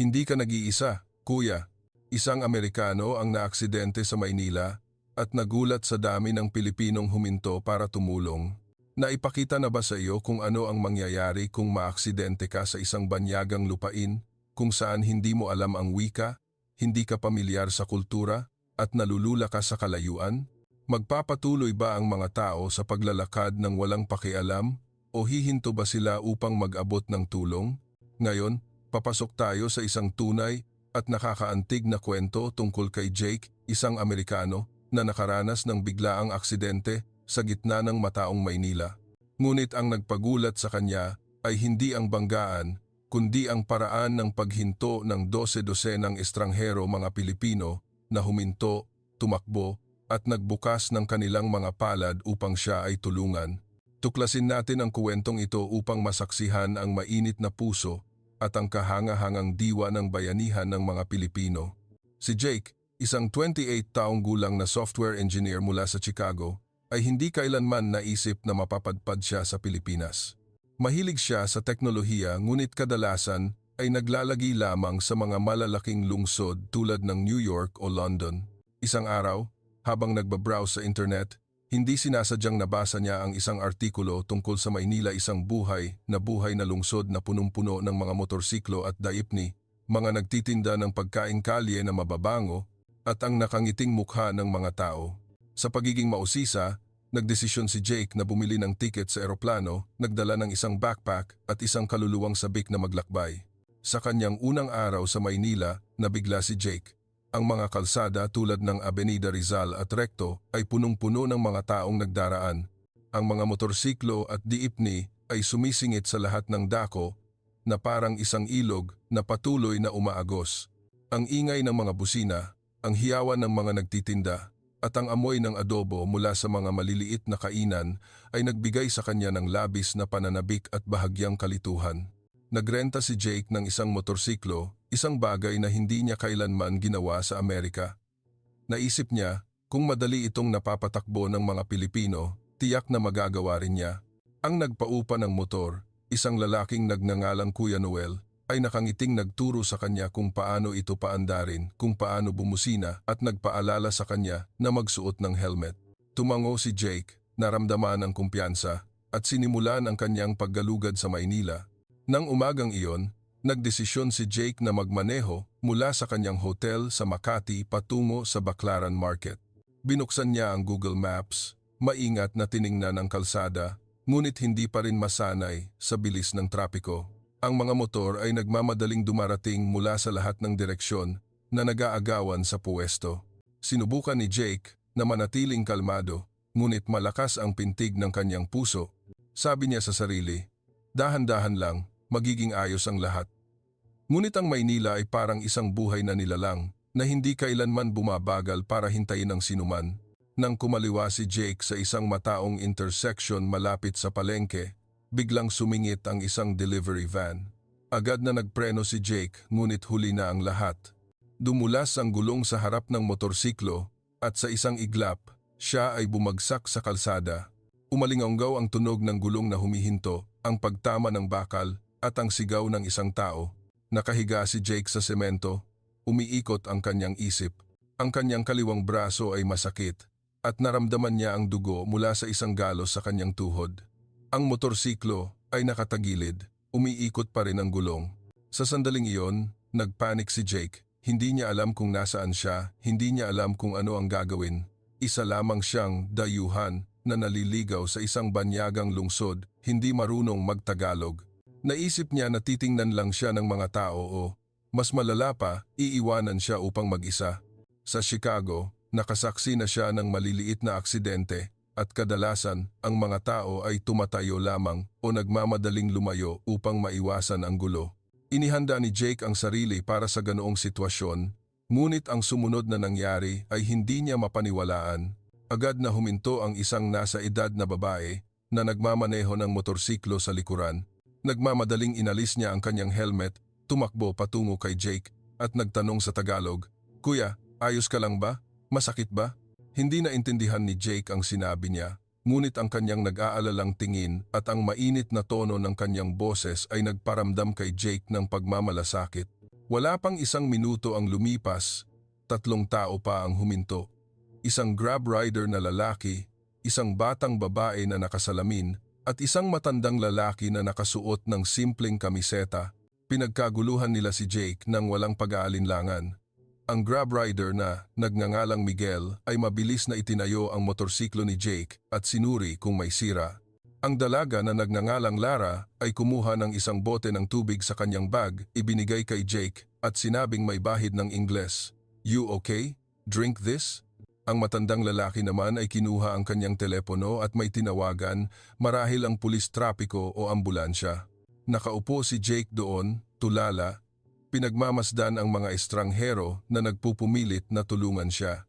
Hindi ka nag-iisa, kuya. Isang Amerikano ang naaksidente sa Maynila at nagulat sa dami ng Pilipinong huminto para tumulong. Naipakita na ba sa iyo kung ano ang mangyayari kung maaksidente ka sa isang banyagang lupain kung saan hindi mo alam ang wika, hindi ka pamilyar sa kultura at nalulula ka sa kalayuan? Magpapatuloy ba ang mga tao sa paglalakad ng walang pakialam o hihinto ba sila upang mag-abot ng tulong? Ngayon, papasok tayo sa isang tunay at nakakaantig na kwento tungkol kay Jake, isang Amerikano na nakaranas ng biglaang aksidente sa gitna ng mataong Maynila. Ngunit ang nagpagulat sa kanya ay hindi ang banggaan, kundi ang paraan ng paghinto ng 12-dosenang estranghero mga Pilipino na huminto, tumakbo at nagbukas ng kanilang mga palad upang siya ay tulungan. Tuklasin natin ang kwentong ito upang masaksihan ang mainit na puso at ang kahanga-hangang diwa ng bayanihan ng mga Pilipino. Si Jake, isang 28 taong gulang na software engineer mula sa Chicago, ay hindi kailanman naisip na mapapadpad siya sa Pilipinas. Mahilig siya sa teknolohiya ngunit kadalasan ay naglalagi lamang sa mga malalaking lungsod tulad ng New York o London. Isang araw, habang nagbabrowse sa internet, hindi sinasadyang nabasa niya ang isang artikulo tungkol sa Maynila, isang buhay na lungsod na punong-puno ng mga motorsiklo at daipni, mga nagtitinda ng pagkaing kalye na mababango at ang nakangiting mukha ng mga tao. Sa pagiging mausisa, nagdesisyon si Jake na bumili ng tiket sa eroplano, nagdala ng isang backpack at isang kaluluwang sabik na maglakbay. Sa kanyang unang araw sa Maynila, nabigla si Jake. Ang mga kalsada tulad ng Avenida Rizal at Recto ay punong-puno ng mga taong nagdaraan. Ang mga motorsiklo at diipni ay sumisingit sa lahat ng dako na parang isang ilog na patuloy na umaagos. Ang ingay ng mga busina, ang hiyawan ng mga nagtitinda, at ang amoy ng adobo mula sa mga maliliit na kainan ay nagbigay sa kanya ng labis na pananabik at bahagyang kalituhan. Nagrenta si Jake ng isang motorsiklo, isang bagay na hindi niya kailanman ginawa sa Amerika. Naisip niya, kung madali itong napapatakbo ng mga Pilipino, tiyak na magagawa rin niya. Ang nagpaupa ng motor, isang lalaking nagngangalang Kuya Noel, ay nakangiting nagturo sa kanya kung paano ito paandarin, kung paano bumusina at nagpaalala sa kanya na magsuot ng helmet. Tumango si Jake, naramdaman ang kumpiyansa at sinimulan ang kanyang paggalugad sa Maynila. Nang umagang iyon, nagdesisyon si Jake na magmaneho mula sa kanyang hotel sa Makati patungo sa Baclaran Market. Binuksan niya ang Google Maps, maingat na tiningnan ang kalsada, ngunit hindi pa rin masanay sa bilis ng trapiko. Ang mga motor ay nagmamadaling dumarating mula sa lahat ng direksyon na nag-aagawan sa puwesto. Sinubukan ni Jake na manatiling kalmado, ngunit malakas ang pintig ng kanyang puso. Sabi niya sa sarili, dahan-dahan lang, magiging ayos ang lahat. Ngunit ang Maynila ay parang isang buhay na nilalang na hindi kailanman bumabagal para hintayin ang sinuman. Nang kumaliwa si Jake sa isang mataong intersection malapit sa palengke, biglang sumingit ang isang delivery van. Agad na nagpreno si Jake ngunit huli na ang lahat. Dumulas ang gulong sa harap ng motorsiklo at sa isang iglap, siya ay bumagsak sa kalsada. Umalinganggaw ang tunog ng gulong na humihinto, ang pagtama ng bakal at ang sigaw ng isang tao. Nakahiga si Jake sa semento, umiikot ang kanyang isip. Ang kanyang kaliwang braso ay masakit at naramdaman niya ang dugo mula sa isang galos sa kanyang tuhod. Ang motorsiklo ay nakatagilid, umiikot pa rin ang gulong. Sa sandaling iyon, nagpanik si Jake. Hindi niya alam kung nasaan siya, hindi niya alam kung ano ang gagawin. Isa lamang siyang dayuhan na naliligaw sa isang banyagang lungsod, hindi marunong magtagalog. Naisip niya na titingnan lang siya ng mga tao o, mas malala pa, iiwanan siya upang mag-isa. Sa Chicago, nakasaksi na siya ng maliliit na aksidente at kadalasan ang mga tao ay tumatayo lamang o nagmamadaling lumayo upang maiwasan ang gulo. Inihanda ni Jake ang sarili para sa ganoong sitwasyon, ngunit ang sumunod na nangyari ay hindi niya mapaniwalaan. Agad na huminto ang isang nasa edad na babae na nagmamaneho ng motorsiklo sa likuran. Nagmamadaling inalis niya ang kanyang helmet, tumakbo patungo kay Jake at nagtanong sa Tagalog, "Kuya, ayos ka lang ba? Masakit ba?" Hindi na intindihan ni Jake ang sinabi niya, ngunit ang kanyang nag-aalalang tingin at ang mainit na tono ng kanyang boses ay nagparamdam kay Jake ng pagmamalasakit. Wala pang isang minuto ang lumipas, 3 tao pa ang huminto. Isang grab rider na lalaki, isang batang babae na nakasalamin, at isang matandang lalaki na nakasuot ng simpleng kamiseta. Pinagkaguluhan nila si Jake nang walang pag-aalinlangan. Ang grab rider na nagngangalang Miguel ay mabilis na itinayo ang motorsiklo ni Jake at sinuri kung may sira. Ang dalaga na nagngangalang Lara ay kumuha ng isang bote ng tubig sa kanyang bag, ibinigay kay Jake at sinabing may bahid ng Ingles. "You okay? Drink this?" Ang matandang lalaki naman ay kinuha ang kanyang telepono at may tinawagan, marahil ang pulis trapiko o ambulansya. Nakaupo si Jake doon, tulala. Pinagmamasdan ang mga estranghero na nagpupumilit na tulungan siya.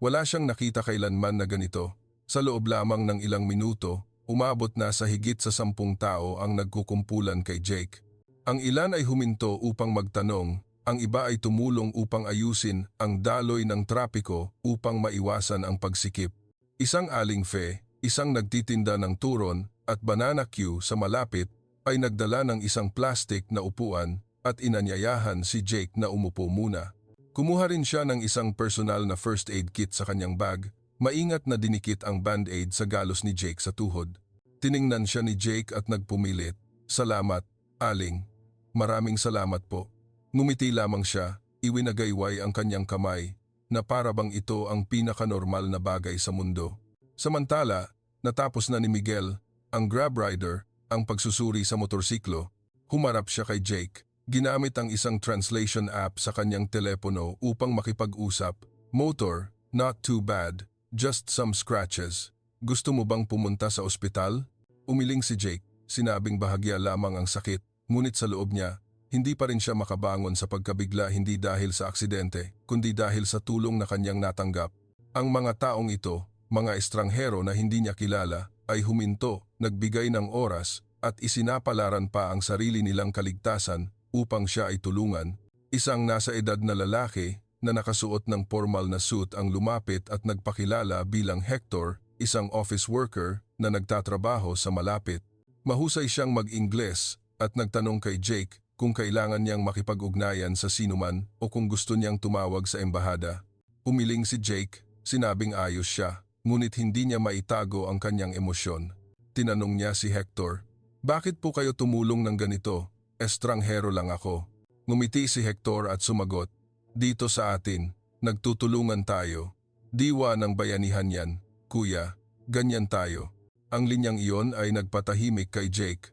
Wala siyang nakita kailanman na ganito. Sa loob lamang ng ilang minuto, umabot na sa higit sa 10 tao ang nagkukumpulan kay Jake. Ang ilan ay huminto upang magtanong, ang iba ay tumulong upang ayusin ang daloy ng trapiko upang maiwasan ang pagsikip. Isang aling fe, isang nagtitinda ng turon at banana queue sa malapit ay nagdala ng isang plastic na upuan at inanyayahan si Jake na umupo muna. Kumuha rin siya ng isang personal na first aid kit sa kanyang bag, maingat na dinikit ang band-aid sa galos ni Jake sa tuhod. Tiningnan siya ni Jake at nagpumilit, "Salamat, aling. Maraming salamat po." Ngumiti lamang siya, iwinagayway ang kanyang kamay, na para bang ito ang pinakanormal na bagay sa mundo. Samantala, natapos na ni Miguel, ang grab rider, ang pagsusuri sa motorsiklo, humarap siya kay Jake. Ginamit ang isang translation app sa kanyang telepono upang makipag-usap. "Motor, not too bad, just some scratches. Gusto mo bang pumunta sa ospital?" Umiling si Jake, sinabing bahagya lamang ang sakit, ngunit sa loob niya, hindi pa rin siya makabangon sa pagkabigla, hindi dahil sa aksidente, kundi dahil sa tulong na kanyang natanggap. Ang mga taong ito, mga estranghero na hindi niya kilala, ay huminto, nagbigay ng oras, at isinapalaran pa ang sarili nilang kaligtasan upang siya ay tulungan. Isang nasa edad na lalaki na nakasuot ng formal na suit ang lumapit at nagpakilala bilang Hector, isang office worker na nagtatrabaho sa malapit. Mahusay siyang mag-Ingles at nagtanong kay Jake kung kailangan niyang makipag-ugnayan sa sinuman o kung gusto niyang tumawag sa embahada. Umiling si Jake, sinabing ayos siya, ngunit hindi niya maitago ang kanyang emosyon. Tinanong niya si Hector, "Bakit po kayo tumulong ng ganito? Estranghero lang ako." Ngumiti si Hector at sumagot, "Dito sa atin, nagtutulungan tayo. Diwa ng bayanihan yan, kuya. Ganyan tayo." Ang linyang iyon ay nagpatahimik kay Jake.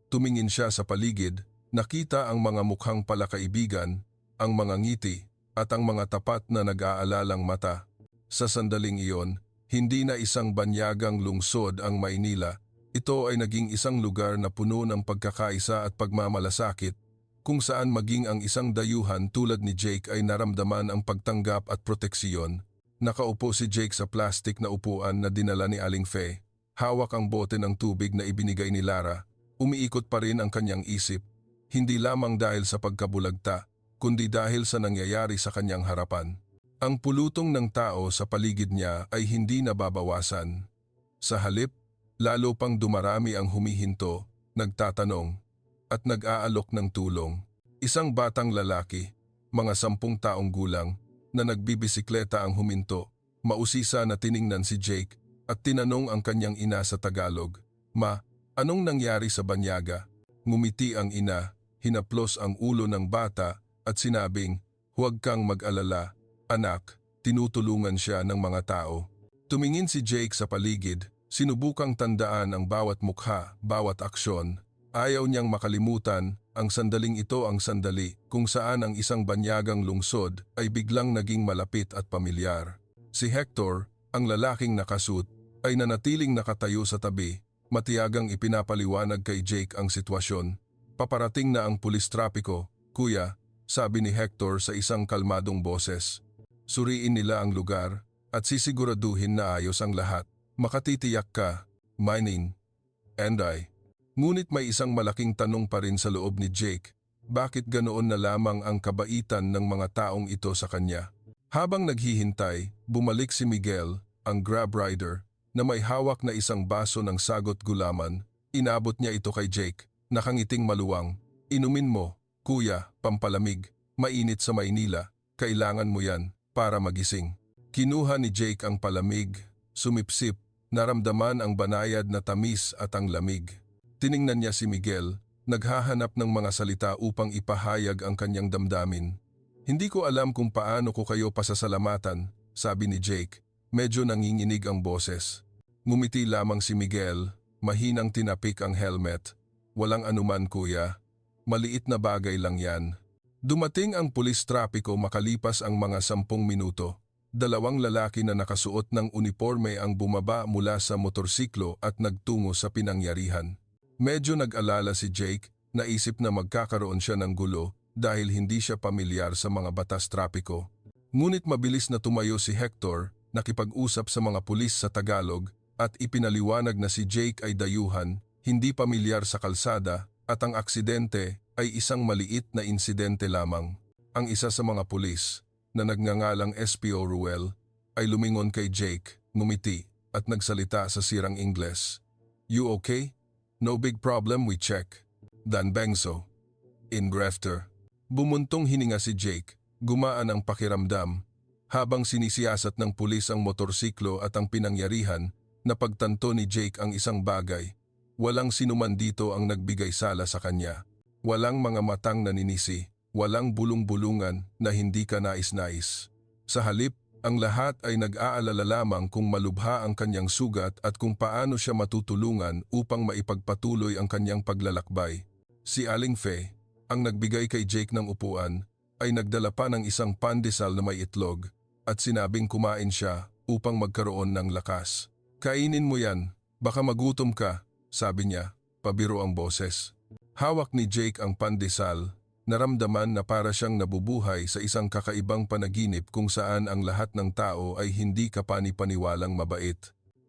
Tumingin siya sa paligid, nakita ang mga mukhang palakaibigan, ang mga ngiti, at ang mga tapat na nag-aalalang mata. Sa sandaling iyon, hindi na isang banyagang lungsod ang Maynila. Ito ay naging isang lugar na puno ng pagkakaisa at pagmamalasakit, kung saan maging ang isang dayuhan tulad ni Jake ay naramdaman ang pagtanggap at proteksiyon. Nakaupo si Jake sa plastic na upuan na dinala ni Aling Fe. Hawak ang bote ng tubig na ibinigay ni Lara. Umiikot pa rin ang kanyang isip, hindi lamang dahil sa pagkabulagta, kundi dahil sa nangyayari sa kanyang harapan. Ang pulutong ng tao sa paligid niya ay hindi nababawasan. Sa halip, lalo pang dumarami ang humihinto, nagtatanong, at nag-aalok ng tulong. Isang batang lalaki, mga 10 taong gulang, na nagbibisikleta ang huminto. Mausisa na tiningnan si Jake at tinanong ang kanyang ina sa Tagalog, "Ma, anong nangyari sa banyaga?" Ngumiti ang ina, hinaplos ang ulo ng bata at sinabing, "Huwag kang mag-alala, anak." Tinutulungan siya ng mga tao. Tumingin si Jake sa paligid. Sinubukang tandaan ang bawat mukha, bawat aksyon. Ayaw niyang makalimutan ang sandaling ito, ang sandali kung saan ang isang banyagang lungsod ay biglang naging malapit at pamilyar. Si Hector, ang lalaking nakasuit, ay nanatiling nakatayo sa tabi, matiyagang ipinapaliwanag kay Jake ang sitwasyon. "Paparating na ang pulis trapiko, kuya," sabi ni Hector sa isang kalmadong boses. "Suriin nila ang lugar at sisiguraduhin na ayos ang lahat. Makatitiyak ka, Mainin, and I." Ngunit may isang malaking tanong pa rin sa loob ni Jake. Bakit ganoon na lamang ang kabaitan ng mga taong ito sa kanya? Habang naghihintay, bumalik si Miguel, ang grab rider, na may hawak na isang baso ng sagot gulaman. Inabot niya ito kay Jake, nakangiting maluwang. "Inumin mo, kuya, pampalamig." Mainit sa Maynila, kailangan mo yan para magising. Kinuha ni Jake ang palamig, sumipsip, naramdaman ang banayad na tamis at ang lamig. Tiningnan niya si Miguel, naghahanap ng mga salita upang ipahayag ang kanyang damdamin. Hindi ko alam kung paano ko kayo pasasalamatan, sabi ni Jake. Medyo nanginginig ang boses. Ngumiti lamang si Miguel, mahinang tinapik ang helmet. Walang anuman kuya, maliit na bagay lang yan. Dumating ang pulis trapiko makalipas ang mga 10 minuto. 2 lalaki na nakasuot ng uniforme ang bumaba mula sa motorsiklo at nagtungo sa pinangyarihan. Medyo nag-alala si Jake, naisip na magkakaroon siya ng gulo dahil hindi siya pamilyar sa mga batas trapiko. Ngunit mabilis na tumayo si Hector, nakipag-usap sa mga pulis sa Tagalog at ipinaliwanag na si Jake ay dayuhan, hindi pamilyar sa kalsada at ang aksidente ay isang maliit na insidente lamang. Ang isa sa mga pulis, na nagngangalang SPO Ruel, ay lumingon kay Jake, ngumiti at nagsalita sa sirang Ingles. You okay? No big problem, we check. Dan Bengso. In Grafter. Bumuntong hininga si Jake, gumaan ang pakiramdam. Habang sinisiyasat ng pulis ang motorsiklo at ang pinangyarihan, napagtanto ni Jake ang isang bagay. Walang sinuman dito ang nagbigay sala sa kanya. Walang mga matang naninisi, walang bulong-bulungan na hindi ka nais-nais. Sa halip, ang lahat ay nag-aalala lamang kung malubha ang kanyang sugat at kung paano siya matutulungan upang maipagpatuloy ang kanyang paglalakbay. Si Aling Fe, ang nagbigay kay Jake ng upuan, ay nagdala pa ng isang pandesal na may itlog at sinabing kumain siya upang magkaroon ng lakas. Kainin mo yan, baka magutom ka, sabi niya, pabiro ang boses. Hawak ni Jake ang pandesal, naramdaman na para siyang nabubuhay sa isang kakaibang panaginip kung saan ang lahat ng tao ay hindi kapani-paniwalang mabait.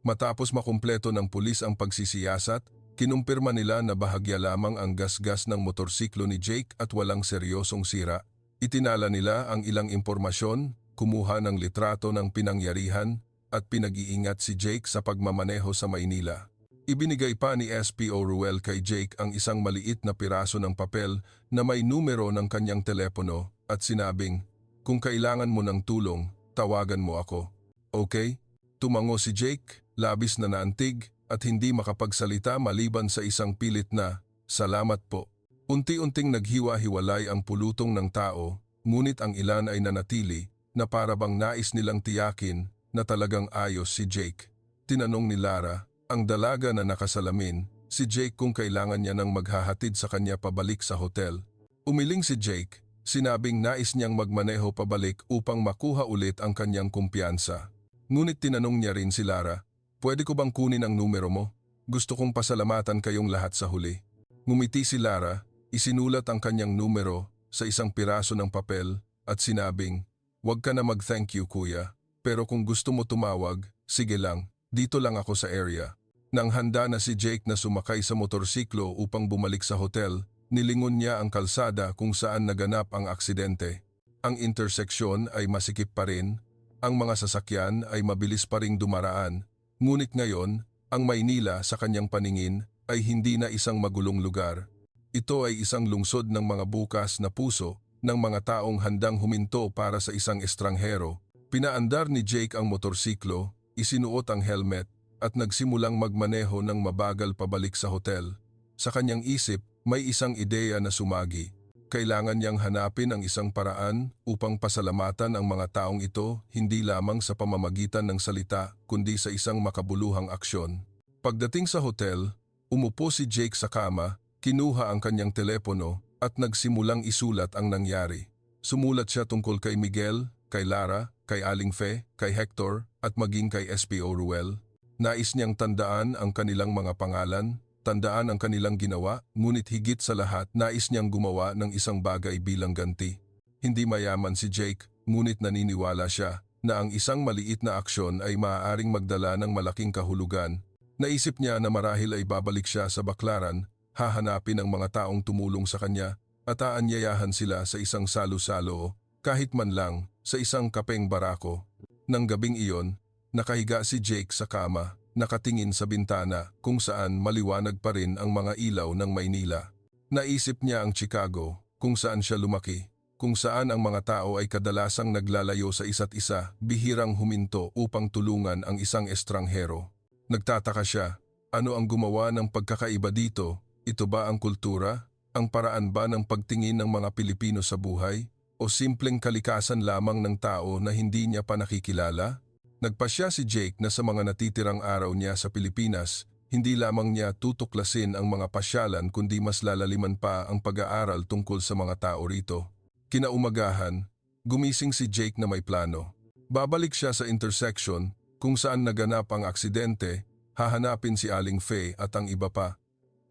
Matapos makumpleto ng pulis ang pagsisiyasat, kinumpirma nila na bahagya lamang ang gasgas ng motorsiklo ni Jake at walang seryosong sira. Itinala nila ang ilang impormasyon, kumuha ng litrato ng pinangyarihan at pinag-iingat si Jake sa pagmamaneho sa Maynila. Ibinigay pa ni SPO Ruel kay Jake ang isang maliit na piraso ng papel na may numero ng kanyang telepono at sinabing, kung kailangan mo ng tulong, tawagan mo ako. Okay? Tumango si Jake, labis na naantig at hindi makapagsalita maliban sa isang pilit na, salamat po. Unti-unting naghiwa-hiwalay ang pulutong ng tao, ngunit ang ilan ay nanatili na parabang nais nilang tiyakin na talagang ayos si Jake. Tinanong ni Lara, ang dalaga na nakasalamin, si Jake kung kailangan niya nang maghahatid sa kanya pabalik sa hotel. Umiling si Jake, sinabing nais niyang magmaneho pabalik upang makuha ulit ang kanyang kumpiyansa. Ngunit tinanong niya rin si Lara, pwede ko bang kunin ang numero mo? Gusto kong pasalamatan kayong lahat sa huli. Ngumiti si Lara, isinulat ang kanyang numero sa isang piraso ng papel at sinabing, wag ka na mag-thank you kuya, pero kung gusto mo tumawag, sige lang, dito lang ako sa area. Nang handa na si Jake na sumakay sa motorsiklo upang bumalik sa hotel, nilingon niya ang kalsada kung saan naganap ang aksidente. Ang interseksyon ay masikip pa rin, ang mga sasakyan ay mabilis pa ring dumaraan, ngunit ngayon, ang Maynila sa kanyang paningin ay hindi na isang magulong lugar. Ito ay isang lungsod ng mga bukas na puso ng mga taong handang huminto para sa isang estranghero. Pinaandar ni Jake ang motorsiklo, isinuot ang helmet at nagsimulang magmaneho ng mabagal pabalik sa hotel. Sa kanyang isip, may isang ideya na sumagi. Kailangan niyang hanapin ang isang paraan upang pasalamatan ang mga taong ito hindi lamang sa pamamagitan ng salita kundi sa isang makabuluhang aksyon. Pagdating sa hotel, umupo si Jake sa kama, kinuha ang kanyang telepono at nagsimulang isulat ang nangyari. Sumulat siya tungkol kay Miguel, kay Lara, kay Aling Fe, kay Hector at maging kay SPO Ruel. Nais niyang tandaan ang kanilang mga pangalan, tandaan ang kanilang ginawa, ngunit higit sa lahat nais niyang gumawa ng isang bagay bilang ganti. Hindi mayaman si Jake, ngunit naniniwala siya na ang isang maliit na aksyon ay maaaring magdala ng malaking kahulugan. Naisip niya na marahil ay babalik siya sa Baklaran, hahanapin ang mga taong tumulong sa kanya at aanyayahan sila sa isang salo-salo, kahit man lang sa isang kapeng barako. Nang gabing iyon, nakahiga si Jake sa kama, nakatingin sa bintana kung saan maliwanag pa rin ang mga ilaw ng Maynila. Naisip niya ang Chicago, kung saan siya lumaki. kung saan ang mga tao ay kadalasang naglalayo sa isa't isa, bihirang huminto upang tulungan ang isang estranghero. Nagtataka siya, ano ang gumawa ng pagkakaiba dito? Ito ba ang kultura? Ang paraan ba ng pagtingin ng mga Pilipino sa buhay? O simpleng kalikasan lamang ng tao na hindi niya pa nakikilala? Nagpasya si Jake na sa mga natitirang araw niya sa Pilipinas, hindi lamang niya tutuklasin ang mga pasyalan kundi mas lalaliman pa ang pag-aaral tungkol sa mga tao rito. Kinaumagahan, gumising si Jake na may plano. Babalik siya sa intersection kung saan naganap ang aksidente, hahanapin si Aling Faye at ang iba pa.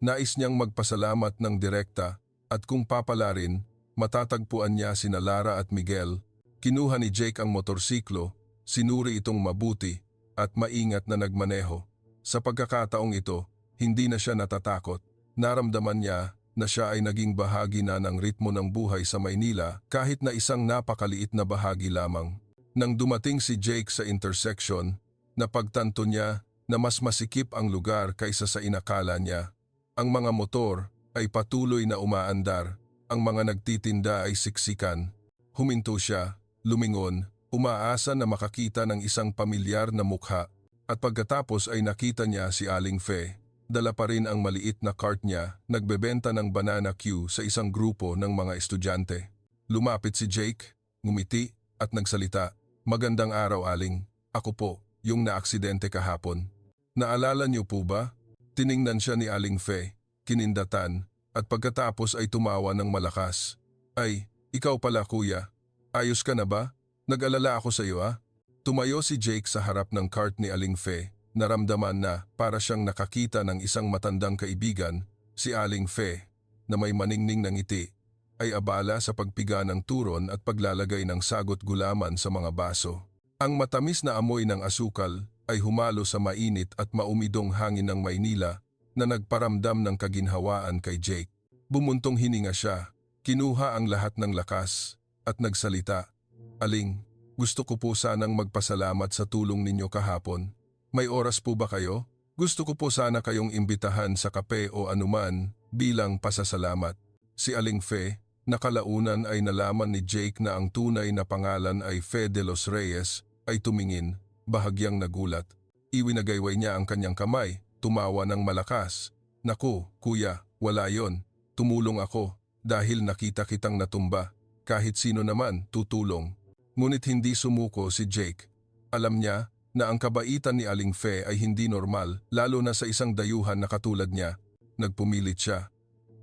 Nais niyang magpasalamat ng direkta at kung papalarin, matatagpuan niya sina Lara at Miguel. Kinuha ni Jake ang motorsiklo, sinuri itong mabuti at maingat na nagmaneho. Sa pagkakataong ito, hindi na siya natatakot. Naramdaman niya na siya ay naging bahagi na ng ritmo ng buhay sa Maynila kahit na isang napakaliit na bahagi lamang. Nang dumating si Jake sa intersection, napagtanto niya na mas masikip ang lugar kaysa sa inakala niya. Ang mga motor ay patuloy na umaandar, ang mga nagtitinda ay siksikan. Huminto siya, lumingon, umaasa na makakita ng isang pamilyar na mukha at pagkatapos ay nakita niya si Aling Faye. Dala pa rin ang maliit na cart niya, nagbebenta ng banana Q sa isang grupo ng mga estudyante. Lumapit si Jake, ngumiti at nagsalita, "Magandang araw, Aling. Ako po, yung naaksidente kahapon. Naalala niyo po ba?" Tiningnan siya ni Aling Faye, kinindatan at pagkatapos ay tumawa ng malakas. "Ay, ikaw pala kuya. Ayos ka na ba? Nag-alala ako sa iyo ah." Tumayo si Jake sa harap ng cart ni Aling Faye. Naramdaman na para siyang nakakita ng isang matandang kaibigan, si Aling Faye, na may maningning na ngiti, ay abala sa pagpiga ng turon at paglalagay ng sagot gulaman sa mga baso. Ang matamis na amoy ng asukal ay humalo sa mainit at maumidong hangin ng Maynila na nagparamdam ng kaginhawaan kay Jake. Bumuntong hininga siya, kinuha ang lahat ng lakas at nagsalita, "Aling, gusto ko po sanang magpasalamat sa tulong ninyo kahapon. May oras po ba kayo? Gusto ko po sana kayong imbitahan sa kape o anuman bilang pasasalamat." Si Aling Faye, nakalaunan ay nalaman ni Jake na ang tunay na pangalan ay Faye de los Reyes, ay tumingin, bahagyang nagulat. Iwinagayway niya ang kanyang kamay, tumawa ng malakas. "Naku, kuya, wala yon. Tumulong ako dahil nakita kitang natumba. Kahit sino naman, tutulong." Ngunit hindi sumuko si Jake. Alam niya na ang kabaitan ni Aling Faye ay hindi normal, lalo na sa isang dayuhan na katulad niya. Nagpumilit siya.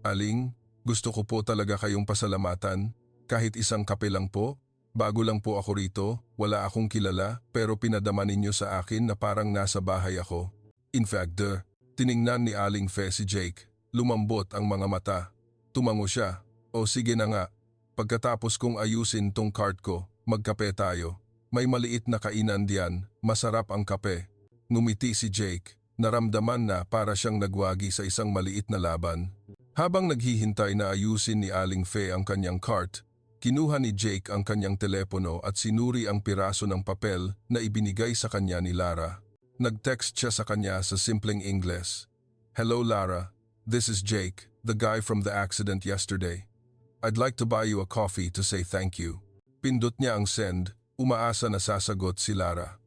"Aling, gusto ko po talaga kayong pasalamatan. Kahit isang kape lang po. Bago lang po ako rito, wala akong kilala, pero pinadama ninyo sa akin na parang nasa bahay ako." In fact, tiningnan ni Aling Faye si Jake. Lumambot ang mga mata. Tumango siya. "O sige na nga, pagkatapos kong ayusin tong cart ko, magkape tayo. May maliit na kainan diyan, masarap ang kape." Ngumiti si Jake, naramdaman na para siyang nagwagi sa isang maliit na laban. Habang naghihintay na ayusin ni Aling Faye ang kanyang cart, kinuha ni Jake ang kanyang telepono at sinuri ang piraso ng papel na ibinigay sa kanya ni Lara. Nag-text siya sa kanya sa simpleng Ingles. "Hello Lara, this is Jake, the guy from the accident yesterday. I'd like to buy you a coffee to say thank you." Pindot niya ang send, umaasa na sasagot si Lara.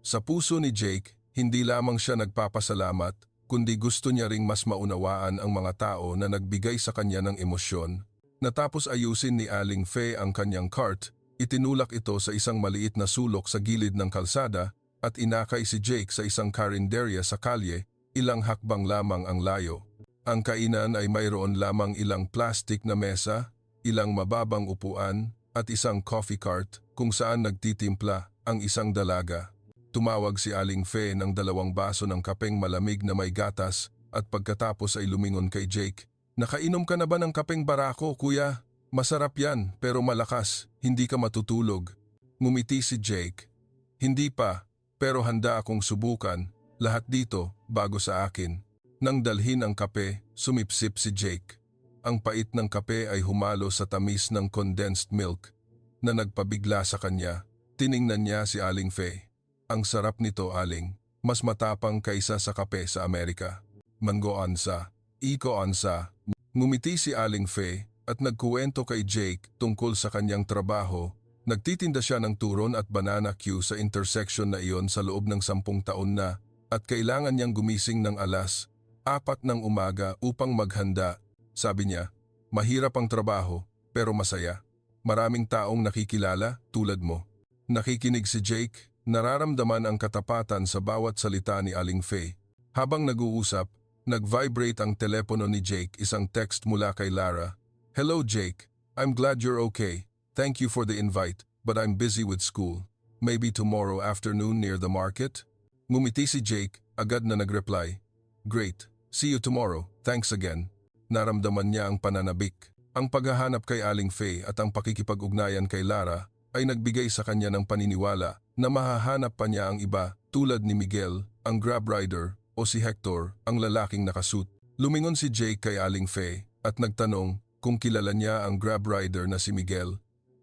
Sa puso ni Jake, hindi lamang siya nagpapasalamat, kundi gusto niya ring mas maunawaan ang mga tao na nagbigay sa kanya ng emosyon. Natapos ayusin ni Aling Faye ang kanyang cart, itinulak ito sa isang maliit na sulok sa gilid ng kalsada at inakay si Jake sa isang karinderya sa kalye, ilang hakbang lamang ang layo. Ang kainan ay mayroon lamang ilang plastik na mesa, ilang mababang upuan, at isang coffee cart kung saan nagtitimpla ang isang dalaga. Tumawag si Aling Faye ng 2 baso ng kapeng malamig na may gatas at pagkatapos ay lumingon kay Jake. "Nakainom ka na ba ng kapeng barako, kuya? Masarap yan pero malakas, hindi ka matutulog." Ngumiti si Jake. "Hindi pa, pero handa akong subukan, lahat dito bago sa akin." Nang dalhin ang kape, sumipsip si Jake. Ang pait ng kape ay humalo sa tamis ng condensed milk na nagpabigla sa kanya. Tiningnan niya si Aling Faye. "Ang sarap nito, Aling. Mas matapang kaysa sa kape sa Amerika. Mango ansa, iko ansa." Ngumiti si Aling Faye at nagkuwento kay Jake tungkol sa kanyang trabaho. Nagtitinda siya ng turon at banana Q sa intersection na iyon sa loob ng 10 taon na at kailangan niyang gumising ng alas 4 ng umaga upang maghanda. Sabi niya, mahirap ang trabaho pero masaya. Maraming taong nakikilala tulad mo. Nakikinig si Jake, nararamdaman ang katapatan sa bawat salita ni Aling Faye. Habang nag-uusap, nag-vibrate ang telepono ni Jake, isang text mula kay Lara. Hello Jake, I'm glad you're okay. Thank you for the invite, but I'm busy with school. Maybe tomorrow afternoon near the market? Ngumiti si Jake, agad na nag-reply. Great, see you tomorrow, thanks again. Naramdaman niya ang pananabik. Ang paghahanap kay Aling Faye at ang pakikipag-ugnayan kay Lara ay nagbigay sa kanya ng paniniwala na mahahanap pa niya ang iba tulad ni Miguel, ang grab rider, o si Hector, ang lalaking nakasuit. Lumingon si Jake kay Aling Faye at nagtanong kung kilala niya ang grab rider na si Miguel.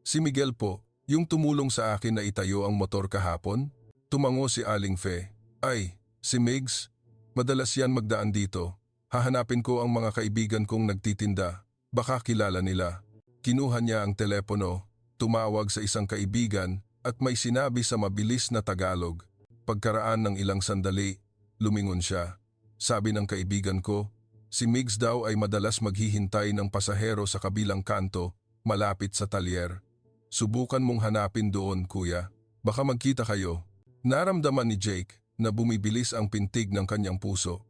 Si Miguel po, yung tumulong sa akin na itayo ang motor kahapon? Tumango si Aling Faye. Ay, si Migs? Madalas yan magdaan dito. Hahanapin ko ang mga kaibigan kong nagtitinda. Baka kilala nila. Kinuha niya ang telepono, tumawag sa isang kaibigan at may sinabi sa mabilis na Tagalog. Pagkaraan ng ilang sandali, lumingon siya. Sabi ng kaibigan ko, si Migs daw ay madalas maghihintay ng pasahero sa kabilang kanto, malapit sa talyer. Subukan mong hanapin doon, kuya. Baka magkita kayo. Naramdaman ni Jake na bumibilis ang pintig ng kanyang puso.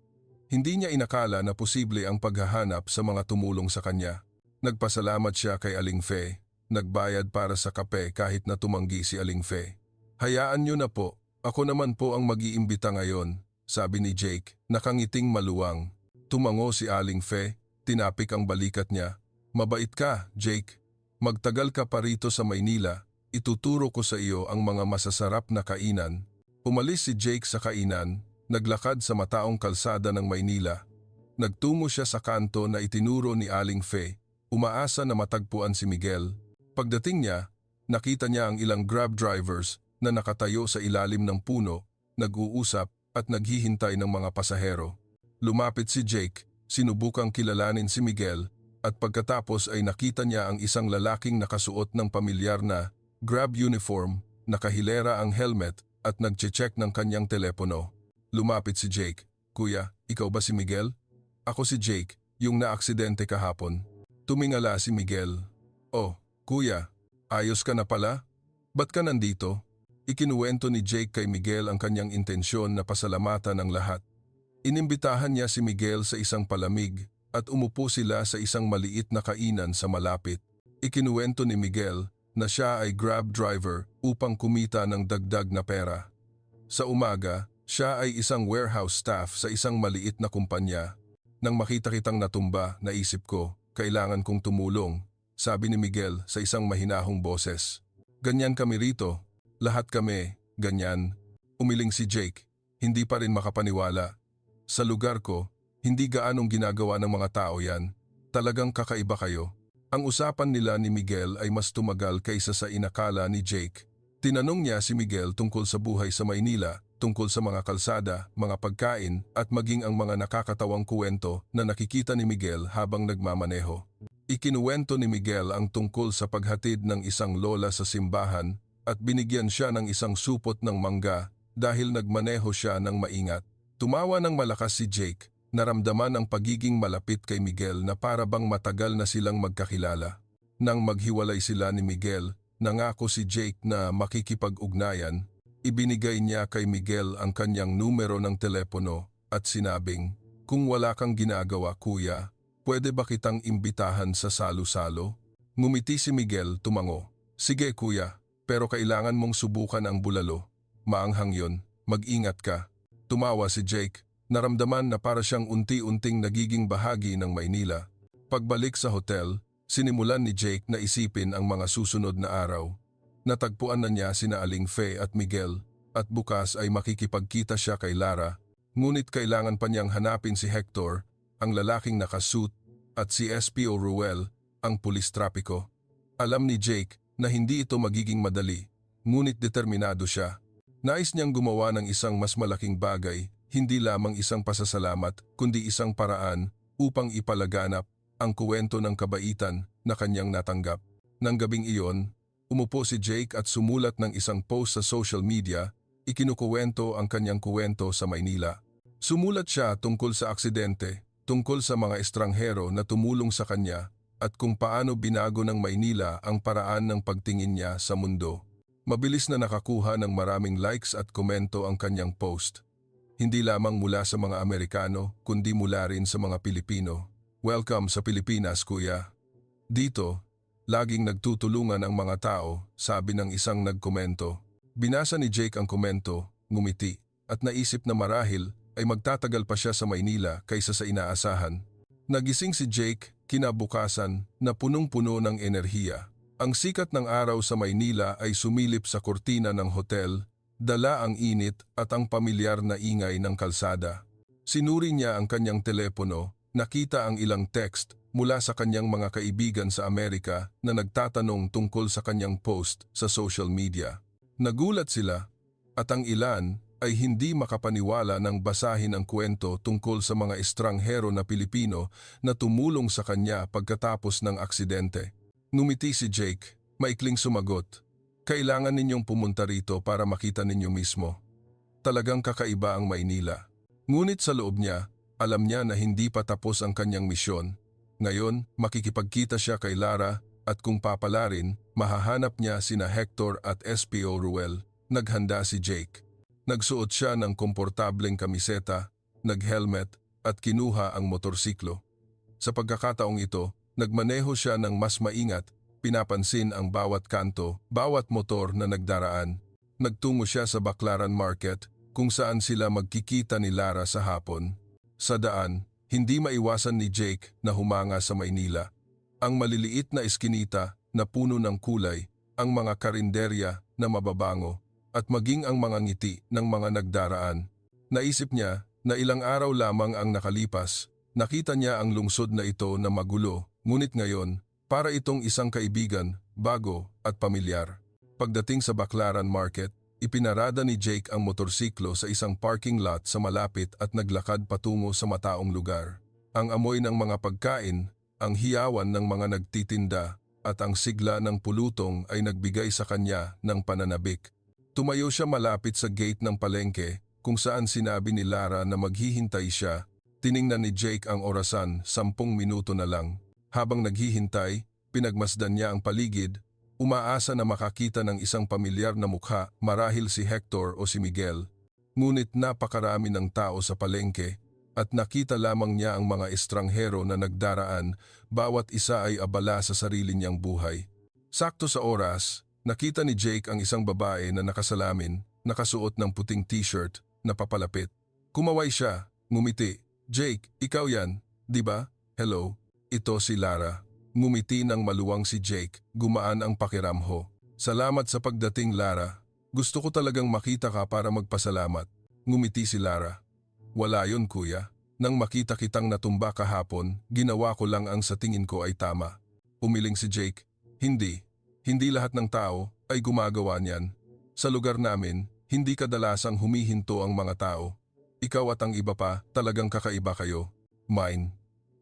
Hindi niya inakala na posible ang paghahanap sa mga tumulong sa kanya. Nagpasalamat siya kay Aling Faye. Nagbayad para sa kape kahit na tumanggi si Aling Faye. Hayaan niyo na po, ako naman po ang mag-iimbita ngayon, sabi ni Jake, nakangiting maluwang. Tumango si Aling Faye, tinapik ang balikat niya. Mabait ka, Jake. Magtagal ka pa rito sa Maynila, ituturo ko sa iyo ang mga masasarap na kainan. Umalis si Jake sa kainan, naglakad sa mataong kalsada ng Maynila. Nagtungo siya sa kanto na itinuro ni Aling Faye, umaasa na matagpuan si Miguel. Pagdating niya, nakita niya ang ilang grab drivers na nakatayo sa ilalim ng puno, nag-uusap at naghihintay ng mga pasahero. Lumapit si Jake, sinubukang kilalanin si Miguel, at pagkatapos ay nakita niya ang isang lalaking nakasuot ng pamilyar na grab uniform, nakahilera ang helmet at nagche-check ng kanyang telepono. Lumapit si Jake. Kuya, ikaw ba si Miguel? Ako si Jake, yung naaksidente kahapon. Tumingala si Miguel. Oh, kuya, ayos ka na pala? Ba't ka nandito? Ikinuwento ni Jake kay Miguel ang kanyang intensyon na pasalamatan ng lahat. Inimbitahan niya si Miguel sa isang palamig at umupo sila sa isang maliit na kainan sa malapit. Ikinuwento ni Miguel na siya ay grab driver upang kumita ng dagdag na pera. Sa umaga, siya ay isang warehouse staff sa isang maliit na kumpanya. Nang makita kitang natumba, naisip ko, kailangan kong tumulong, sabi ni Miguel sa isang mahinahong boses. Ganyan kami rito, lahat kami, ganyan. Umiling si Jake, hindi pa rin makapaniwala. Sa lugar ko, hindi gaanong ginagawa ng mga tao yan. Talagang kakaiba kayo. Ang usapan nila ni Miguel ay mas tumagal kaysa sa inakala ni Jake. Tinanong niya si Miguel tungkol sa buhay sa Maynila, tungkol sa mga kalsada, mga pagkain at maging ang mga nakakatawang kuwento na nakikita ni Miguel habang nagmamaneho. Ikinuwento ni Miguel ang tungkol sa paghatid ng isang lola sa simbahan at binigyan siya ng isang supot ng mangga dahil nagmaneho siya ng maingat. Tumawa ng malakas si Jake. Naramdaman ang pagiging malapit kay Miguel na para bang matagal na silang magkakilala. Nang maghiwalay sila ni Miguel, nangako si Jake na makikipag-ugnayan. Ibinigay niya kay Miguel ang kanyang numero ng telepono at sinabing, "Kung wala kang ginagawa, kuya, pwede ba kitang imbitahan sa salo-salo?" Ngumiti si Miguel, tumango. "Sige kuya, pero kailangan mong subukan ang bulalo. Maanghang yon, mag-ingat ka." Tumawa si Jake. Naramdaman na para siyang unti-unting nagiging bahagi ng Maynila. Pagbalik sa hotel, sinimulan ni Jake na isipin ang mga susunod na araw. Natagpuan na niya sina Aling Faye at Miguel at bukas ay makikipagkita siya kay Lara. Ngunit kailangan pa niyang hanapin si Hector, ang lalaking nakasuit, at si SPO Ruel, ang pulis trapiko. Alam ni Jake na hindi ito magiging madali, ngunit determinado siya. Nais niyang gumawa ng isang mas malaking bagay, hindi lamang isang pasasalamat kundi isang paraan upang ipalaganap ang kuwento ng kabaitan na kanyang natanggap. Nang gabing iyon, umupo si Jake at sumulat ng isang post sa social media, ikinukuwento ang kanyang kuwento sa Maynila. Sumulat siya tungkol sa aksidente, tungkol sa mga estranghero na tumulong sa kanya at kung paano binago ng Maynila ang paraan ng pagtingin niya sa mundo. Mabilis na nakakuha ng maraming likes at komento ang kanyang post. Hindi lamang mula sa mga Amerikano, kundi mula rin sa mga Pilipino. Welcome sa Pilipinas, kuya. Dito, laging nagtutulungan ang mga tao, sabi ng isang nagkomento. Binasa ni Jake ang komento, ngumiti, at naisip na marahil ay magtatagal pa siya sa Maynila kaysa sa inaasahan. Nagising si Jake kinabukasan na punong-puno ng enerhiya. Ang sikat ng araw sa Maynila ay sumilip sa kurtina ng hotel, dala ang init at ang pamilyar na ingay ng kalsada. Sinuri niya ang kanyang telepono, nakita ang ilang text mula sa kanyang mga kaibigan sa Amerika na nagtatanong tungkol sa kanyang post sa social media. Nagulat sila at ang ilan ay hindi makapaniwala nang basahin ang kwento tungkol sa mga estranghero na Pilipino na tumulong sa kanya pagkatapos ng aksidente. Ngumiti si Jake, maikling sumagot, "Kailangan ninyong pumunta rito para makita ninyo mismo. Talagang kakaiba ang Maynila." Ngunit sa loob niya, alam niya na hindi pa tapos ang kanyang misyon. Ngayon, makikipagkita siya kay Lara at kung papalarin, mahahanap niya sina Hector at SPO Ruel. Naghanda si Jake. Nagsuot siya ng komportableng kamiseta, nag-helmet at kinuha ang motorsiklo. Sa pagkakataong ito, nagmaneho siya ng mas maingat, pinapansin ang bawat kanto, bawat motor na nagdaraan. Nagtungo siya sa Baclaran Market kung saan sila magkikita ni Lara sa hapon. Sa daan, hindi maiwasan ni Jake na humanga sa Maynila. Ang maliliit na eskinita na puno ng kulay, ang mga karinderya na mababango, at maging ang mga ngiti ng mga nagdaraan. Naisip niya na ilang araw lamang ang nakalipas, nakita niya ang lungsod na ito na magulo, ngunit ngayon, para itong isang kaibigan, bago at pamilyar. Pagdating sa Baclaran Market, ipinarada ni Jake ang motorsiklo sa isang parking lot sa malapit at naglakad patungo sa mataong lugar. Ang amoy ng mga pagkain, ang hiyawan ng mga nagtitinda, at ang sigla ng pulutong ay nagbigay sa kanya ng pananabik. Tumayo siya malapit sa gate ng palengke kung saan sinabi ni Lara na maghihintay siya. Tiningnan ni Jake ang orasan, 10 minuto na lang. Habang naghihintay, pinagmasdan niya ang paligid, umaasa na makakita ng isang pamilyar na mukha, marahil si Hector o si Miguel. Ngunit napakarami ng tao sa palengke at nakita lamang niya ang mga estranghero na nagdaraan, bawat isa ay abala sa sarili niyang buhay. Sakto sa oras, nakita ni Jake ang isang babae na nakasalamin, nakasuot ng puting t-shirt, na papalapit. Kumaway siya, ngumiti. "Jake, ikaw yan, di ba? Hello, ito si Lara." Ngumiti ng maluwang si Jake, gumaan ang pakiramho. "Salamat sa pagdating, Lara. Gusto ko talagang makita ka para magpasalamat." Ngumiti si Lara. "Wala yun, kuya. Nang makita kitang natumba kahapon, ginawa ko lang ang sa tingin ko ay tama." Umiling si Jake. Hindi lahat ng tao ay gumagawa niyan. Sa lugar namin, hindi kadalasang humihinto ang mga tao. Ikaw at ang iba pa, talagang kakaiba kayo. Mine.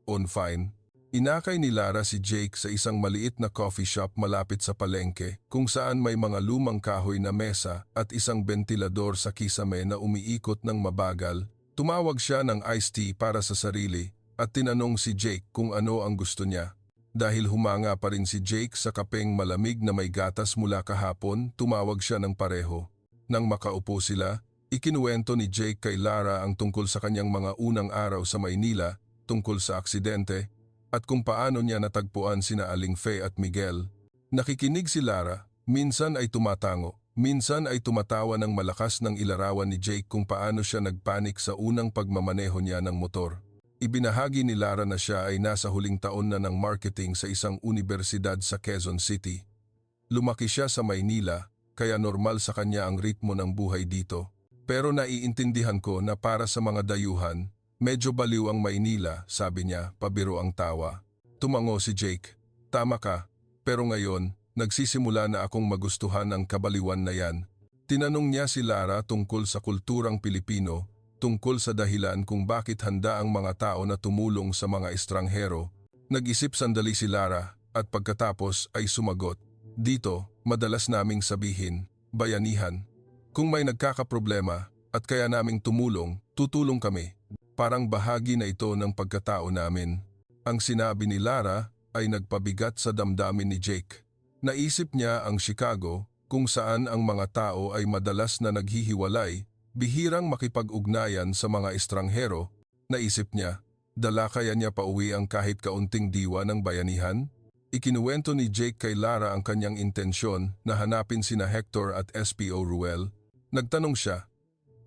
On fine. Inakay ni Lara si Jake sa isang maliit na coffee shop malapit sa palengke kung saan may mga lumang kahoy na mesa at isang bentilador sa kisame na umiikot ng mabagal. Tumawag siya ng iced tea para sa sarili at tinanong si Jake kung ano ang gusto niya. Dahil humanga pa rin si Jake sa kapeng malamig na may gatas mula kahapon, tumawag siya ng pareho. Nang makaupo sila, ikinuwento ni Jake kay Lara ang tungkol sa kanyang mga unang araw sa Maynila, tungkol sa aksidente, at kung paano niya natagpuan sina Aling Faye at Miguel. Nakikinig si Lara, minsan ay tumatango, minsan ay tumatawa ng malakas ng ilarawan ni Jake kung paano siya nagpanik sa unang pagmamaneho niya ng motor. Ibinahagi ni Lara na siya ay nasa huling taon na ng marketing sa isang universidad sa Quezon City. Lumaki siya sa Maynila, kaya normal sa kanya ang ritmo ng buhay dito. Pero naiintindihan ko na para sa mga dayuhan, medyo baliw ang Maynila, sabi niya, pabiro ang tawa. Tumango si Jake. "Tama ka, pero ngayon, nagsisimula na akong magustuhan ang kabaliwan na yan." Tinanong niya si Lara tungkol sa kulturang Pilipino, tungkol sa dahilan kung bakit handa ang mga tao na tumulong sa mga estranghero. Nag-isip sandali si Lara, at pagkatapos ay sumagot. Dito, madalas naming sabihin, bayanihan. Kung may nagkakaproblema at kaya naming tumulong, tutulong kami. Parang bahagi na ito ng pagkatao namin. Ang sinabi ni Lara ay nagpabigat sa damdamin ni Jake. Naisip niya ang Chicago kung saan ang mga tao ay madalas na naghihiwalay, bihirang makipag-ugnayan sa mga estranghero. Naisip niya, dala kaya niya pauwi ang kahit kaunting diwa ng bayanihan? Ikinuwento ni Jake kay Lara ang kanyang intensyon na hanapin sina Hector at SPO Ruel. Nagtanong siya,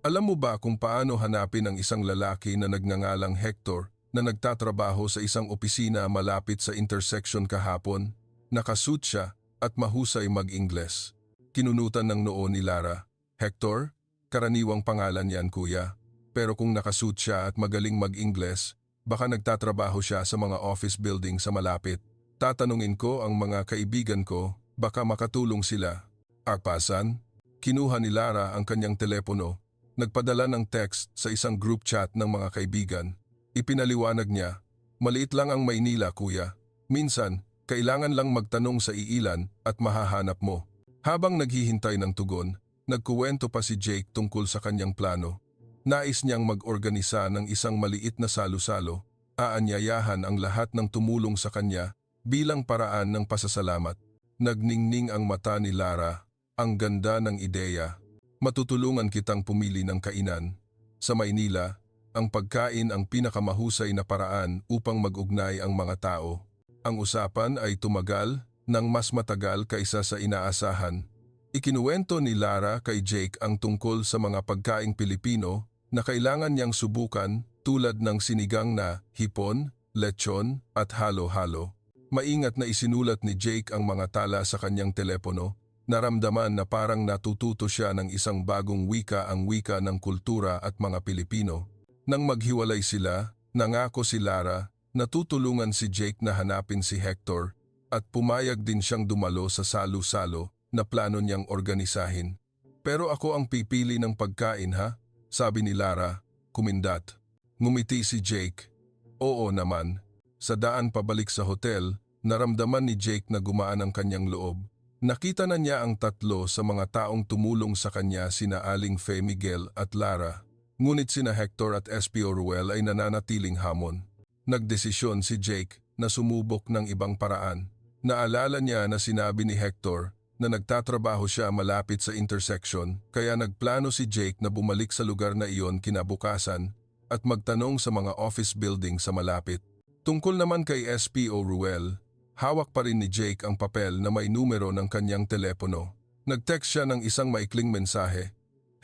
alam mo ba kung paano hanapin ang isang lalaki na nagngangalang Hector na nagtatrabaho sa isang opisina malapit sa intersection kahapon? Nakasuit siya at mahusay mag-Ingles. Kinunutan ng noo ni Lara, Hector? Karaniwang pangalan yan kuya. Pero kung nakasuit siya at magaling mag-Ingles, baka nagtatrabaho siya sa mga office building sa malapit. Tatanungin ko ang mga kaibigan ko, baka makatulong sila. Arpasan, kinuha ni Lara ang kanyang telepono, nagpadala ng text sa isang group chat ng mga kaibigan. Ipinaliwanag niya, maliit lang ang Maynila kuya. Minsan, kailangan lang magtanong sa iilan at mahahanap mo. Habang naghihintay ng tugon, nagkuwento pa si Jake tungkol sa kanyang plano. Nais niyang mag-organisa ng isang maliit na salo-salo, aanyayahan ang lahat ng tumulong sa kanya, bilang paraan ng pasasalamat. Nagningning ang mata ni Lara. Ang ganda ng ideya. Matutulungan kitang pumili ng kainan. Sa Maynila, ang pagkain ang pinakamahusay na paraan upang mag-ugnay ang mga tao. Ang usapan ay tumagal ng mas matagal kaysa sa inaasahan. Ikinuwento ni Lara kay Jake ang tungkol sa mga pagkaing Pilipino na kailangan niyang subukan tulad ng sinigang na hipon, lechon at halo-halo. Maingat na isinulat ni Jake ang mga tala sa kanyang telepono. Naramdaman na parang natututo siya ng isang bagong wika, ang wika ng kultura at mga Pilipino. Nang maghiwalay sila, nangako si Lara na tutulungan si Jake na hanapin si Hector at pumayag din siyang dumalo sa salo-salo na plano niyang organisahin. Pero ako ang pipili ng pagkain ha? Sabi ni Lara, kumindat. Ngumiti si Jake. Oo naman. Sa daan pabalik sa hotel, naramdaman ni Jake na gumaan ang kanyang loob. Nakita na niya ang tatlo sa mga taong tumulong sa kanya, sina Aling Fe Miguel at Lara. Ngunit sina Hector at SPO Ruel ay nananatiling hamon. Nagdesisyon si Jake na sumubok ng ibang paraan. Naalala niya na sinabi ni Hector na nagtatrabaho siya malapit sa intersection, kaya nagplano si Jake na bumalik sa lugar na iyon kinabukasan at magtanong sa mga office building sa malapit. Tungkol naman kay SPO Ruel, hawak pa rin ni Jake ang papel na may numero ng kanyang telepono. Nag-text siya ng isang maikling mensahe.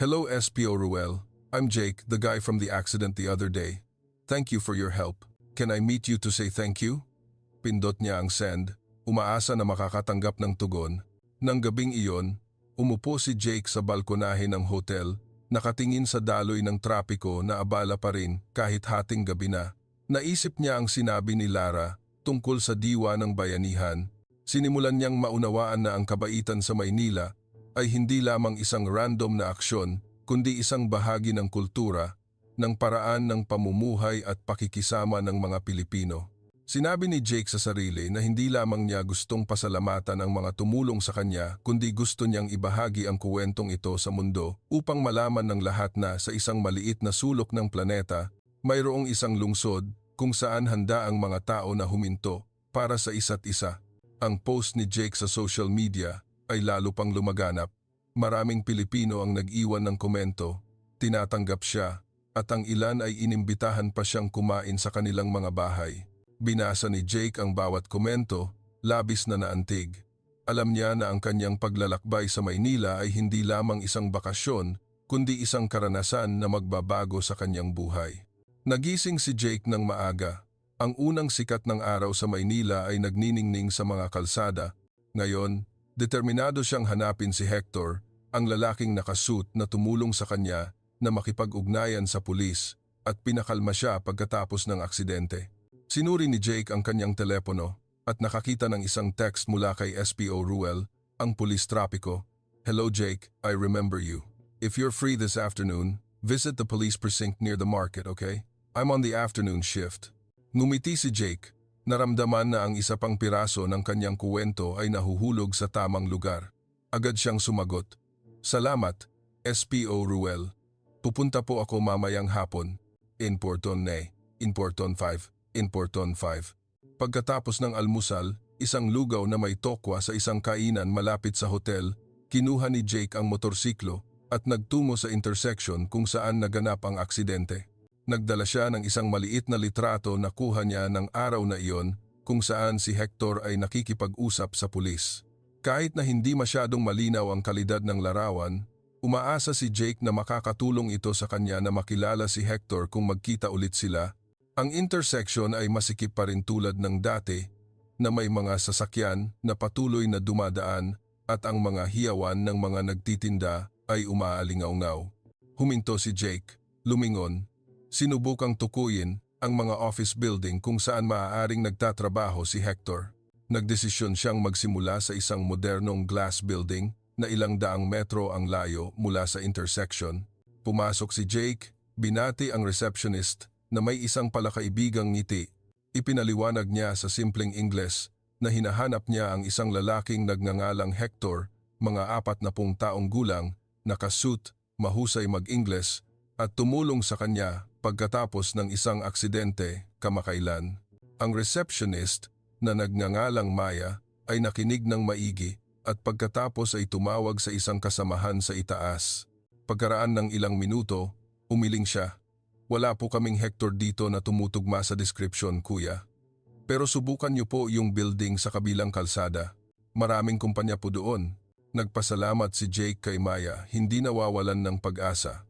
Hello SPO Ruel, I'm Jake, the guy from the accident the other day. Thank you for your help. Can I meet you to say thank you? Pindot niya ang send, umaasa na makakatanggap ng tugon. Nang gabing iyon, umupo si Jake sa balkonahe ng hotel, nakatingin sa daloy ng trapiko na abala pa rin kahit hating gabi na. Naisip niya ang sinabi ni Lara tungkol sa diwa ng bayanihan. Sinimulan niyang maunawaan na ang kabaitan sa Maynila ay hindi lamang isang random na aksyon, kundi isang bahagi ng kultura, ng paraan ng pamumuhay at pakikisama ng mga Pilipino. Sinabi ni Jake sa sarili na hindi lamang niya gustong pasalamatan ang mga tumulong sa kanya, kundi gusto niyang ibahagi ang kuwentong ito sa mundo upang malaman ng lahat na sa isang maliit na sulok ng planeta, mayroong isang lungsod kung saan handa ang mga tao na huminto para sa isa't isa. Ang post ni Jake sa social media ay lalo pang lumaganap. Maraming Pilipino ang nag-iwan ng komento, tinatanggap siya, at ang ilan ay inimbitahan pa siyang kumain sa kanilang mga bahay. Binasa ni Jake ang bawat komento, labis na naantig. Alam niya na ang kanyang paglalakbay sa Maynila ay hindi lamang isang bakasyon, kundi isang karanasan na magbabago sa kanyang buhay. Nagising si Jake ng maaga. Ang unang sikat ng araw sa Maynila ay nagniningning sa mga kalsada. Ngayon, determinado siyang hanapin si Hector, ang lalaking nakasuit na tumulong sa kanya na makipag-ugnayan sa pulis at pinakalma siya pagkatapos ng aksidente. Sinuri ni Jake ang kanyang telepono at nakakita ng isang text mula kay SPO Ruel, ang pulis trapiko. Hello Jake, I remember you. If you're free this afternoon, visit the police precinct near the market, okay? I'm on the afternoon shift. Ngumiti si Jake. Naramdaman na ang isa pang piraso ng kanyang kuwento ay nahuhulog sa tamang lugar. Agad siyang sumagot. Salamat, SPO Ruel. Pupunta po ako mamayang hapon. Important 5. Pagkatapos ng almusal, isang lugaw na may tokwa sa isang kainan malapit sa hotel, kinuha ni Jake ang motorsiklo at nagtungo sa intersection kung saan naganap ang aksidente. Nagdala siya ng isang maliit na litrato na kuha niya ng araw na iyon kung saan si Hector ay nakikipag-usap sa pulis. Kahit na hindi masyadong malinaw ang kalidad ng larawan, umaasa si Jake na makakatulong ito sa kanya na makilala si Hector kung magkita ulit sila. Ang intersection ay masikip pa rin tulad ng dati na may mga sasakyan na patuloy na dumadaan at ang mga hiyawan ng mga nagtitinda ay umaalingaw-ngaw. Huminto si Jake, lumingon. Sinubukang tukuyin ang mga office building kung saan maaaring nagtatrabaho si Hector. Nagdesisyon siyang magsimula sa isang modernong glass building na ilang daang metro ang layo mula sa intersection. Pumasok si Jake, binati ang receptionist na may isang palakaibigang ngiti. Ipinaliwanag niya sa simpleng Ingles na hinahanap niya ang isang lalaking nagngangalang Hector, mga 40 taong gulang, nakasuit, mahusay mag-Ingles, at tumulong sa kanya pagkatapos ng isang aksidente kamakailan. Ang receptionist na nagngangalang Maya ay nakinig ng maigi at pagkatapos ay tumawag sa isang kasamahan sa itaas. Pagkaraan ng ilang minuto, umiling siya. Wala po kaming Hector dito na tumutugma sa description, kuya. Pero subukan niyo po yung building sa kabilang kalsada. Maraming kumpanya po doon. Nagpasalamat si Jake kay Maya, hindi nawawalan ng pag-asa.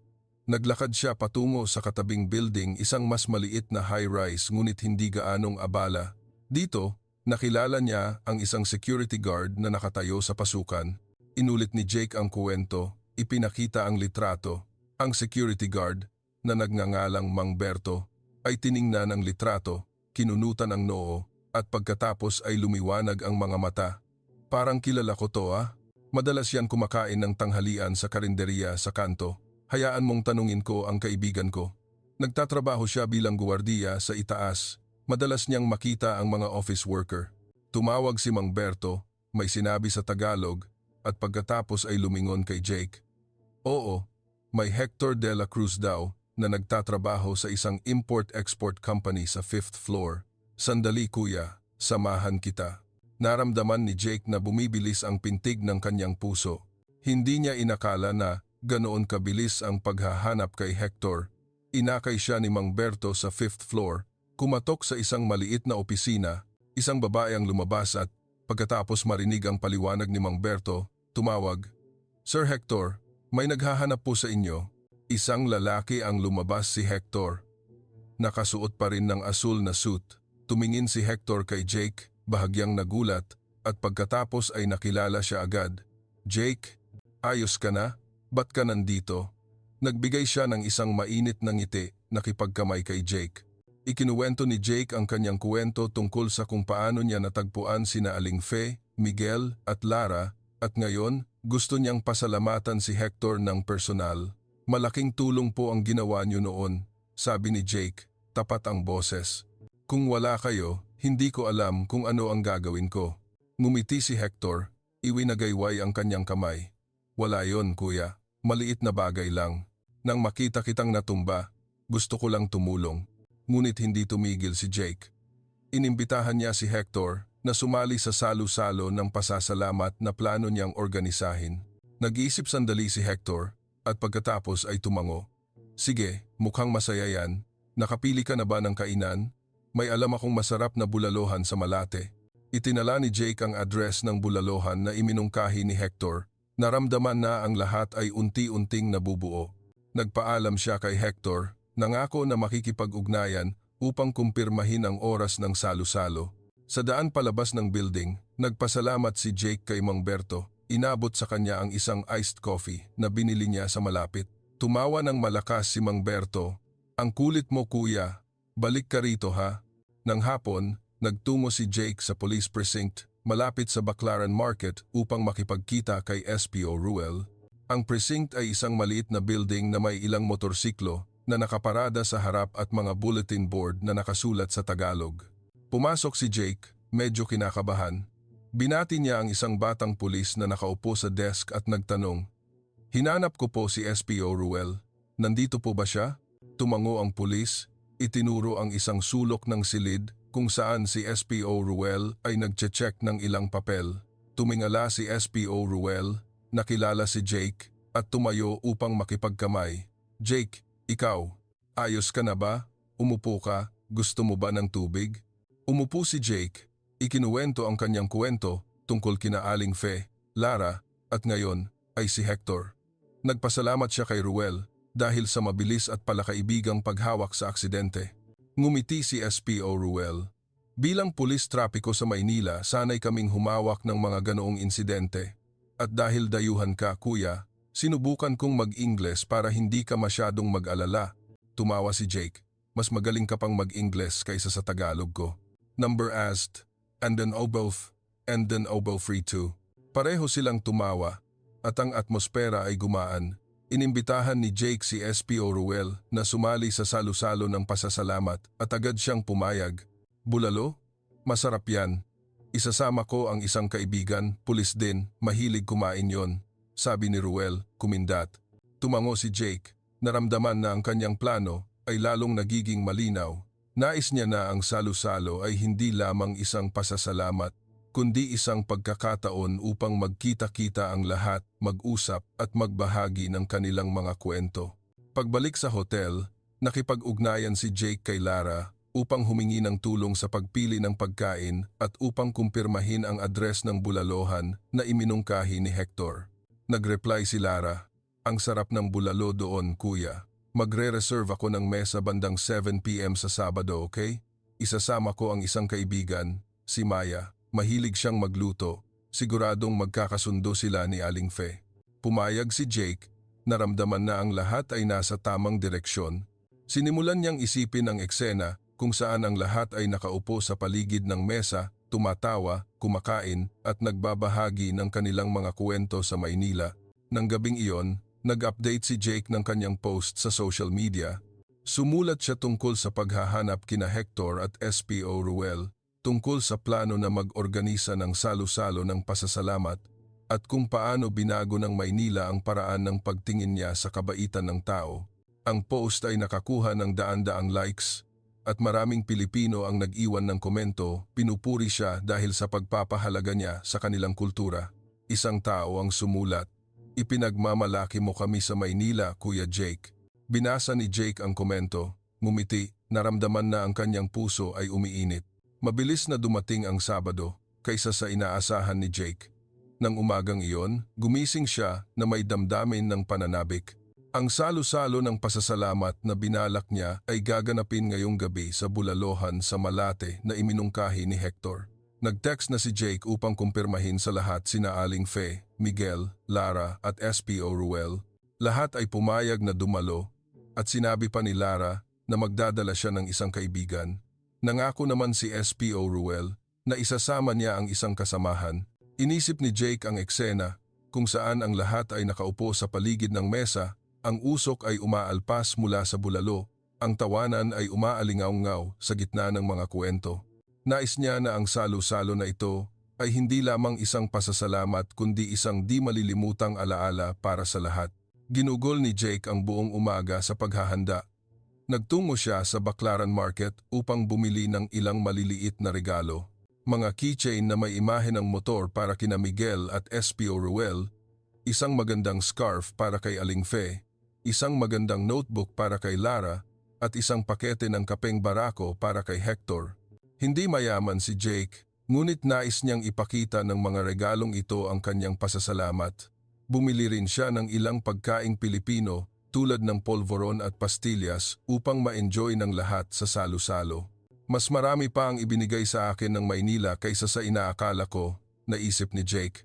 Naglakad siya patungo sa katabing building, isang mas maliit na high-rise ngunit hindi gaanong abala. Dito, nakilala niya ang isang security guard na nakatayo sa pasukan. Inulit ni Jake ang kuwento, ipinakita ang litrato. Ang security guard, na nagngangalang Mang Berto, ay tiningnan ang litrato, kinunutan ang noo, at pagkatapos ay lumiwanag ang mga mata. Parang kilala ko to ah. Madalas yan kumakain ng tanghalian sa karinderya sa kanto. Hayaan mong tanungin ko ang kaibigan ko. Nagtatrabaho siya bilang guwardiya sa itaas. Madalas niyang makita ang mga office worker. Tumawag si Mang Berto, may sinabi sa Tagalog, at pagkatapos ay lumingon kay Jake. Oo, may Hector de la Cruz daw na nagtatrabaho sa isang import-export company sa 5th floor. Sandali kuya, samahan kita. Naramdaman ni Jake na bumibilis ang pintig ng kanyang puso. Hindi niya inakala na ganoon kabilis ang paghahanap kay Hector. Inakay siya ni Mang Berto sa 5th floor, kumatok sa isang maliit na opisina, isang babae ang lumabas at pagkatapos marinig ang paliwanag ni Mang Berto, tumawag. Sir Hector, may naghahanap po sa inyo. Isang lalaki ang lumabas, si Hector. Nakasuot pa rin ng asul na suit. Tumingin si Hector kay Jake, bahagyang nagulat, at pagkatapos ay nakilala siya agad. Jake, ayos ka na? Ba't ka nandito? Nagbigay siya ng isang mainit na ngiti, nakipagkamay kay Jake. Ikinuwento ni Jake ang kanyang kuwento tungkol sa kung paano niya natagpuan sina Aling Fe, Miguel at Lara, at ngayon gusto niyang pasalamatan si Hector ng personal. Malaking tulong po ang ginawa niyo noon, sabi ni Jake, tapat ang boses. Kung wala kayo, hindi ko alam kung ano ang gagawin ko. Ngumiti si Hector, iwinagayway ang kanyang kamay. Wala yon kuya, maliit na bagay lang. Nang makita kitang natumba, gusto ko lang tumulong. Ngunit hindi tumigil si Jake. Inimbitahan niya si Hector na sumali sa salo-salo ng pasasalamat na plano niyang organisahin. Nag-iisip sandali si Hector at pagkatapos ay tumango. Sige, mukhang masaya yan. Nakapili ka na ba ng kainan? May alam akong masarap na bulalohan sa Malate. Itinala ni Jake ang address ng bulalohan na iminungkahi ni Hector. Naramdaman na ang lahat ay unti-unting nabubuo. Nagpaalam siya kay Hector, nangako na makikipag-ugnayan upang kumpirmahin ang oras ng salo-salo. Sa daan palabas ng building, nagpasalamat si Jake kay Mang Berto. Inabot sa kanya ang isang iced coffee na binili niya sa malapit. Tumawa ng malakas si Mang Berto. Ang kulit mo kuya, balik ka rito ha. Nang hapon, nagtungo si Jake sa police precinct malapit sa Baclaran Market upang makipagkita kay SPO Ruel. Ang precinct ay isang maliit na building na may ilang motorsiklo na nakaparada sa harap at mga bulletin board na nakasulat sa Tagalog. Pumasok si Jake, medyo kinakabahan. Binati niya ang isang batang pulis na nakaupo sa desk at nagtanong, "Hinanap ko po si SPO Ruel. Nandito po ba siya?" Tumango ang pulis, itinuro ang isang sulok ng silid kung saan si SPO Ruel ay nagche-check ng ilang papel. Tumingala si SPO Ruel, nakilala si Jake at tumayo upang makipagkamay. "Jake, ikaw, ayos ka na ba? Umupo ka, gusto mo ba ng tubig?" Umupo si Jake, ikinuwento ang kanyang kwento tungkol kina Aling Fe, Lara at ngayon ay si Hector. Nagpasalamat siya kay Ruel dahil sa mabilis at palakaibigang paghawak sa aksidente. Ngumiti si SPO Ruel. "Bilang pulis trapiko sa Maynila, sanay kaming humawak ng mga ganoong insidente. At dahil dayuhan ka, kuya, sinubukan kong mag-Ingles para hindi ka masyadong mag-alala." Tumawa si Jake. "Mas magaling ka pang mag-Ingles kaysa sa Tagalog ko." Number asked, and then oboe free too. Pareho silang tumawa at ang atmosfera ay gumaan. Inimbitahan ni Jake si SPO Ruel na sumali sa salo-salo ng pasasalamat at agad siyang pumayag. "Bulalo? Masarap yan. Isasama ko ang isang kaibigan, pulis din, mahilig kumain yon," sabi ni Ruel, kumindat. Tumango si Jake, naramdaman na ang kanyang plano ay lalong nagiging malinaw. Nais niya na ang salo-salo ay hindi lamang isang pasasalamat, kundi isang pagkakataon upang magkita-kita ang lahat, mag-usap at magbahagi ng kanilang mga kwento. Pagbalik sa hotel, nakipag-ugnayan si Jake kay Lara upang humingi ng tulong sa pagpili ng pagkain at upang kumpirmahin ang address ng bulalohan na iminungkahi ni Hector. Nag-reply si Lara, "Ang sarap ng bulalo doon, kuya. Magre-reserve ako ng mesa bandang 7 p.m. sa Sabado, okay? Isasama ko ang isang kaibigan, si Maya. Mahilig siyang magluto. Siguradong magkakasundo sila ni Aling Fe." Pumayag si Jake, naramdaman na ang lahat ay nasa tamang direksyon. Sinimulan niyang isipin ang eksena kung saan ang lahat ay nakaupo sa paligid ng mesa, tumatawa, kumakain at nagbabahagi ng kanilang mga kwento sa Maynila. Nang gabing iyon, nag-update si Jake ng kanyang post sa social media. Sumulat siya tungkol sa paghahanap kina Hector at SPO Ruel, tungkol sa plano na mag-organisa ng salo-salo ng pasasalamat at kung paano binago ng Maynila ang paraan ng pagtingin niya sa kabaitan ng tao. Ang post ay nakakuha ng daan-daang likes at maraming Pilipino ang nag-iwan ng komento, pinupuri siya dahil sa pagpapahalaga niya sa kanilang kultura. Isang tao ang sumulat, "Ipinagmamalaki mo kami sa Maynila, Kuya Jake." Binasa ni Jake ang komento, ngumiti, naramdaman na ang kanyang puso ay umiinit. Mabilis na dumating ang Sabado kaysa sa inaasahan ni Jake. Nang umagang iyon, gumising siya na may damdamin ng pananabik. Ang salo-salo ng pasasalamat na binalak niya ay gaganapin ngayong gabi sa bulalohan sa Malate na iminungkahi ni Hector. Nag-text na si Jake upang kumpirmahin sa lahat sina Aling Fe, Miguel, Lara at SPO Ruel. Lahat ay pumayag na dumalo at sinabi pa ni Lara na magdadala siya ng isang kaibigan. Nangako naman si SPO Ruel na isasama niya ang isang kasamahan. Inisip ni Jake ang eksena kung saan ang lahat ay nakaupo sa paligid ng mesa, ang usok ay umaalpas mula sa bulalo, ang tawanan ay umaalingaw-ngaw sa gitna ng mga kwento. Nais niya na ang salo-salo na ito ay hindi lamang isang pasasalamat kundi isang di malilimutang alaala para sa lahat. Ginugol ni Jake ang buong umaga sa paghahanda. Nagtungo siya sa Baclaran Market upang bumili ng ilang maliliit na regalo. Mga keychain na may imahe ng motor para kina Miguel at SPO Ruel, isang magandang scarf para kay Aling Fe, isang magandang notebook para kay Lara at isang pakete ng kapeng barako para kay Hector. Hindi mayaman si Jake, ngunit nais niyang ipakita ng mga regalong ito ang kanyang pasasalamat. Bumili rin siya ng ilang pagkaing Pilipino tulad ng polvoron at pastillas upang ma-enjoy ng lahat sa salo-salo. "Mas marami pa ang ibinigay sa akin ng Maynila kaysa sa inaakala ko," naisip ni Jake.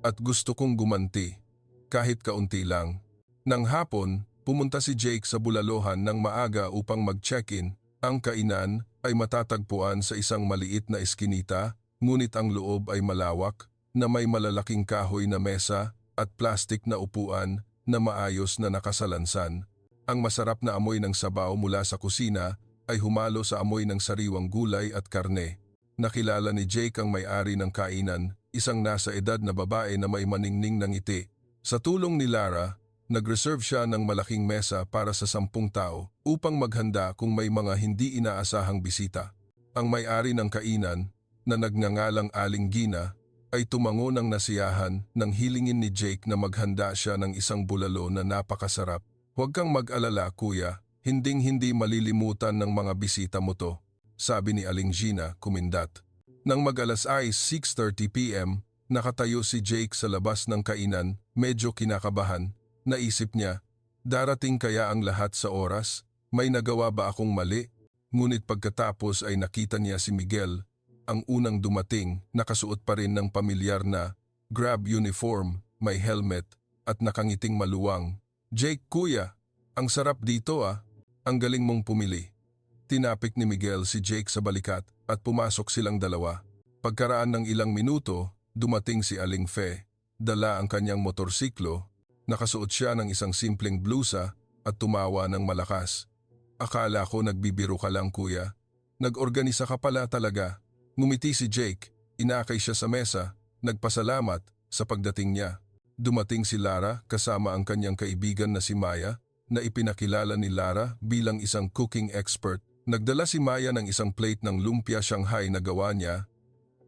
"At gusto kong gumanti, kahit kaunti lang." Nang hapon, pumunta si Jake sa bulalohan ng maaga upang mag-check-in. Ang kainan ay matatagpuan sa isang maliit na eskinita, ngunit ang loob ay malawak na may malalaking kahoy na mesa at plastik na upuan na maayos na nakasalansan. Ang masarap na amoy ng sabaw mula sa kusina ay humalo sa amoy ng sariwang gulay at karne. Nakilala ni Jake ang may-ari ng kainan, isang nasa edad na babae na may maningning na ngiti. Sa tulong ni Lara, nag-reserve siya ng malaking mesa para sa 10 tao upang maghanda kung may mga hindi inaasahang bisita. Ang may-ari ng kainan, na nagngangalang Aling Gina, ay tumango ng nasiyahan nang hilingin ni Jake na maghanda siya ng isang bulalo na napakasarap. "Huwag kang mag-alala, kuya, hinding-hindi malilimutan ng mga bisita mo to," sabi ni Aling Gina, kumindat. Nang mag-alas ay 6:30 p.m., nakatayo si Jake sa labas ng kainan, medyo kinakabahan. Naisip niya, darating kaya ang lahat sa oras? May nagawa ba akong mali? Ngunit pagkatapos ay nakita niya si Miguel, ang unang dumating, nakasuot pa rin ng pamilyar na grab uniform, may helmet at nakangiting maluwang. "Jake, kuya, ang sarap dito ah. Ang galing mong pumili." Tinapik ni Miguel si Jake sa balikat at pumasok silang dalawa. Pagkaraan ng ilang minuto, dumating si Aling Fe. Dala ang kanyang motorsiklo. Nakasuot siya ng isang simpleng blusa at tumawa ng malakas. "Akala ko nagbibiro ka lang, kuya. Nag-organisa ka pala talaga." Ngumiti si Jake, inakay siya sa mesa, nagpasalamat sa pagdating niya. Dumating si Lara kasama ang kanyang kaibigan na si Maya, na ipinakilala ni Lara bilang isang cooking expert. Nagdala si Maya ng isang plate ng lumpia Shanghai na gawa niya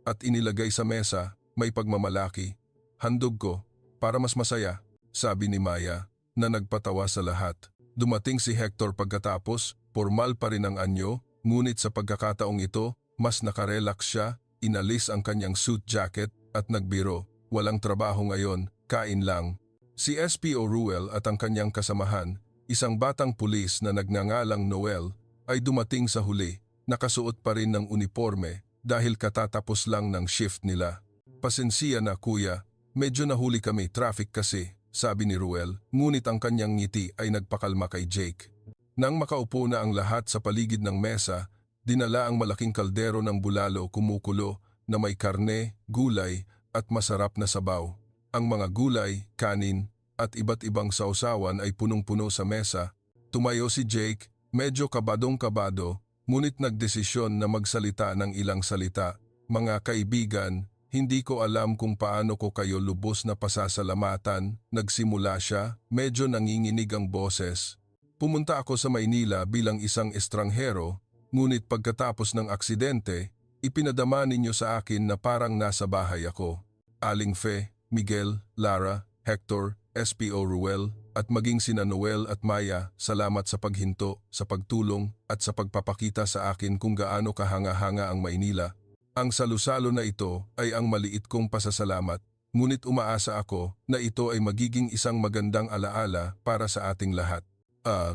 at inilagay sa mesa, may pagmamalaki. "Handog ko, para mas masaya," sabi ni Maya, na nagpatawa sa lahat. Dumating si Hector pagkatapos, formal pa rin ang anyo, ngunit sa pagkakataong ito, mas nakarelax siya, inalis ang kanyang suit jacket at nagbiro. Walang trabaho ngayon, kain lang. Si SPO Ruel at ang kanyang kasamahan, isang batang pulis na nagngangalang Noel, ay dumating sa huli, nakasuot pa rin ng uniforme dahil katatapos lang ng shift nila. "Pasensya na kuya, medyo nahuli kami, traffic kasi," sabi ni Ruel, ngunit ang kanyang ngiti ay nagpakalma kay Jake. Nang makaupo na ang lahat sa paligid ng mesa, dinala ang malaking kaldero ng bulalo kumukulo na may karne, gulay at masarap na sabaw. Ang mga gulay, kanin at iba't ibang sausawan ay punong-puno sa mesa. Tumayo si Jake, medyo kabadong-kabado, ngunit nagdesisyon na magsalita ng ilang salita. "Mga kaibigan, hindi ko alam kung paano ko kayo lubos na pasasalamatan," nagsimula siya, medyo nanginginig ang boses. "Pumunta ako sa Maynila bilang isang estranghero, ngunit pagkatapos ng aksidente, ipinadama ninyo sa akin na parang nasa bahay ako." Aling Fe, Miguel, Lara, Hector, SPO Ruel, at maging sina Noel at Maya, salamat sa paghinto, sa pagtulong, at sa pagpapakita sa akin kung gaano kahanga-hanga ang Maynila. Ang salusalo na ito ay ang maliit kong pasasalamat, ngunit umaasa ako na ito ay magiging isang magandang alaala para sa ating lahat.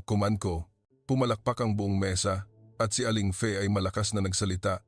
Kuman ko. Pumalakpak ang buong mesa, at si Aling Fe ay malakas na nagsalita.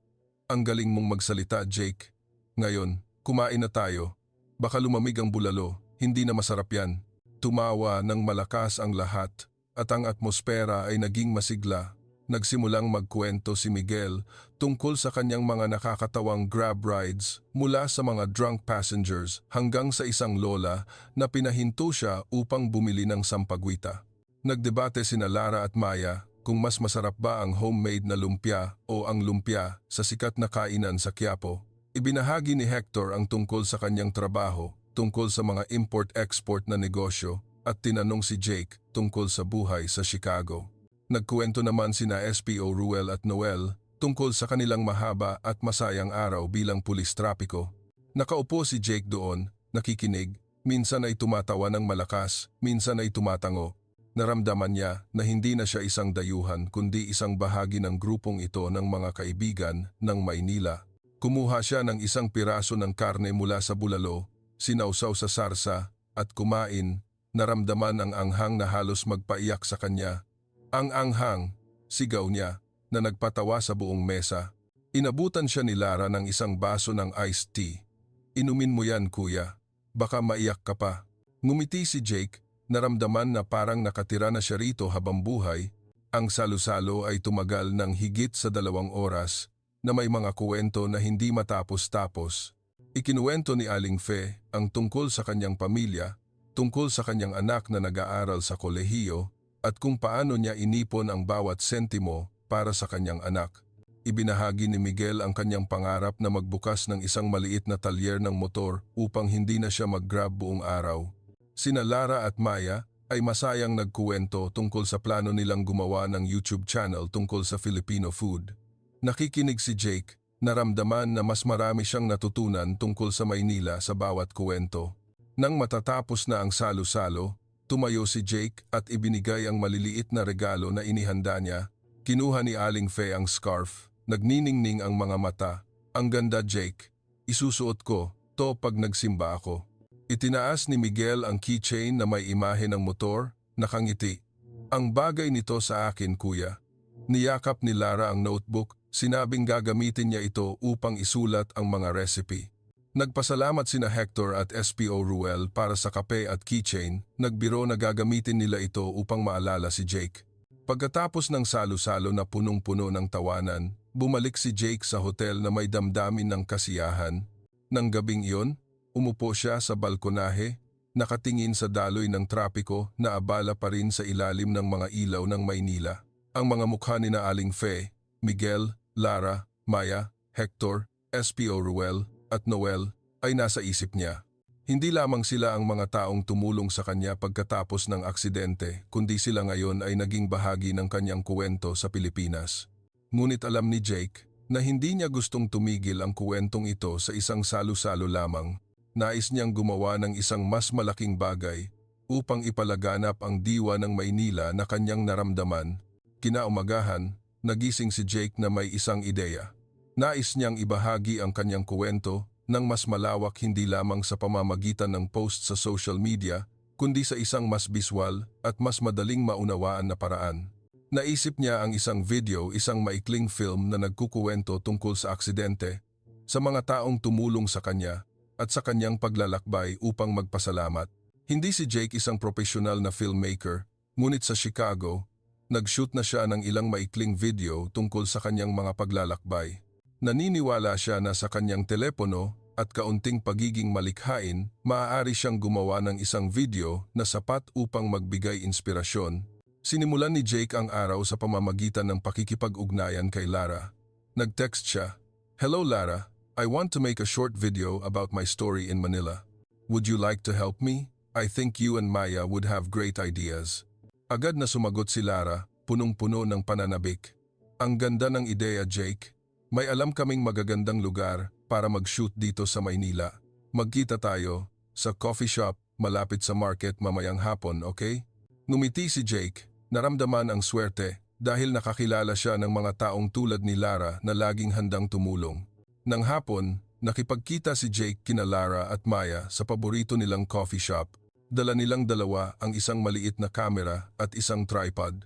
"Ang galing mong magsalita, Jake. Ngayon, kumain na tayo. Baka lumamig ang bulalo, hindi na masarap yan." Tumawa ng malakas ang lahat at ang atmosfera ay naging masigla. Nagsimulang magkwento si Miguel tungkol sa kanyang mga nakakatawang grab rides mula sa mga drunk passengers hanggang sa isang lola na pinahinto siya upang bumili ng sampagwita. Nagdebate sina Lara at Maya kung mas masarap ba ang homemade na lumpia o ang lumpia sa sikat na kainan sa Quiapo. Ibinahagi ni Hector ang tungkol sa kanyang trabaho, tungkol sa mga import-export na negosyo, at tinanong si Jake tungkol sa buhay sa Chicago. Nagkuwento naman sina SPO Ruel at Noel tungkol sa kanilang mahaba at masayang araw bilang pulis trapiko. Nakaupo si Jake doon, nakikinig, minsan ay tumatawa ng malakas, minsan ay tumatango. Naramdaman niya na hindi na siya isang dayuhan kundi isang bahagi ng grupong ito ng mga kaibigan ng Maynila. Kumuha siya ng isang piraso ng karne mula sa bulalo, sinausaw sa sarsa at kumain. Naramdaman ang anghang na halos magpaiyak sa kanya. "Ang anghang," sigaw niya, na nagpatawa sa buong mesa. Inabutan siya ni Lara ng isang baso ng iced tea. "Inumin mo yan, kuya. Baka maiyak ka pa." Ngumiti si Jake, naramdaman na parang nakatira na siya rito habang buhay. Ang salo-salo ay tumagal ng higit sa 2 oras na may mga kuwento na hindi matapos-tapos. Ikinuwento ni Aling Fe ang tungkol sa kanyang pamilya, tungkol sa kanyang anak na nag-aaral sa kolehiyo at kung paano niya inipon ang bawat sentimo para sa kanyang anak. ibinahagi ni Miguel ang kanyang pangarap na magbukas ng isang maliit na talyer ng motor upang hindi na siya mag-grab buong araw. Sina Lara at Maya ay masayang nagkuwento tungkol sa plano nilang gumawa ng YouTube channel tungkol sa Filipino food. Nakikinig si Jake, naramdaman na mas marami siyang natutunan tungkol sa Maynila sa bawat kuwento. Nang matatapos na ang salo-salo, tumayo si Jake at ibinigay ang maliliit na regalo na inihanda niya. Kinuha ni Aling Faye ang scarf, nagniningning ang mga mata. Ang ganda, Jake. Isusuot ko to pag nagsimba ako. Itinaas ni Miguel ang keychain na may imahe ng motor, nakangiti. Ang bagay nito sa akin, kuya. Niyakap ni Lara ang notebook, sinabing gagamitin niya ito upang isulat ang mga recipe. Nagpasalamat sina Hector at SPO Ruel para sa kape at keychain, nagbiro na gagamitin nila ito upang maalala si Jake. Pagkatapos ng salo-salo na punong-puno ng tawanan, bumalik si Jake sa hotel na may damdamin ng kasiyahan. Nang gabing iyon, umupo siya sa balkonahe, nakatingin sa daloy ng trapiko na abala pa rin sa ilalim ng mga ilaw ng Maynila. Ang mga mukha ni na Aling Faye, Miguel, Lara, Maya, Hector, SPO Ruel, at Noel ay nasa isip niya. Hindi lamang sila ang mga taong tumulong sa kanya pagkatapos ng aksidente, kundi sila ngayon ay naging bahagi ng kanyang kuwento sa Pilipinas. Ngunit alam ni Jake na hindi niya gustong tumigil ang kuwentong ito sa isang salo-salo lamang. Nais niyang gumawa ng isang mas malaking bagay upang ipalaganap ang diwa ng Maynila na kanyang naramdaman. Kinaumagahan, nagising si Jake na may isang ideya. Nais niyang ibahagi ang kanyang kuwento ng mas malawak, hindi lamang sa pamamagitan ng post sa social media, kundi sa isang mas biswal at mas madaling maunawaan na paraan. Naisip niya ang isang video, isang maikling film na nagkukuwento tungkol sa aksidente, sa mga taong tumulong sa kanya at sa kanyang paglalakbay upang magpasalamat. Hindi si Jake isang profesional na filmmaker, ngunit sa Chicago, nag-shoot na siya ng ilang maikling video tungkol sa kanyang mga paglalakbay. Naniniwala siya na sa kanyang telepono at kaunting pagiging malikhain, maaari siyang gumawa ng isang video na sapat upang magbigay inspirasyon. Sinimulan ni Jake ang araw sa pamamagitan ng pakikipag-ugnayan kay Lara. Nag-text siya, "Hello Lara, I want to make a short video about my story in Manila. Would you like to help me? I think you and Maya would have great ideas." Agad na sumagot si Lara, punong-puno ng pananabik. "Ang ganda ng ideya, Jake. May alam kaming magagandang lugar para mag-shoot dito sa Maynila. Magkita tayo sa coffee shop malapit sa market mamayang hapon, okay?" Ngumiti si Jake, naramdaman ang swerte dahil nakakilala siya ng mga taong tulad ni Lara na laging handang tumulong. Nang hapon, nakipagkita si Jake kina Lara at Maya sa paborito nilang coffee shop. Dala nilang dalawa ang isang maliit na kamera at isang tripod.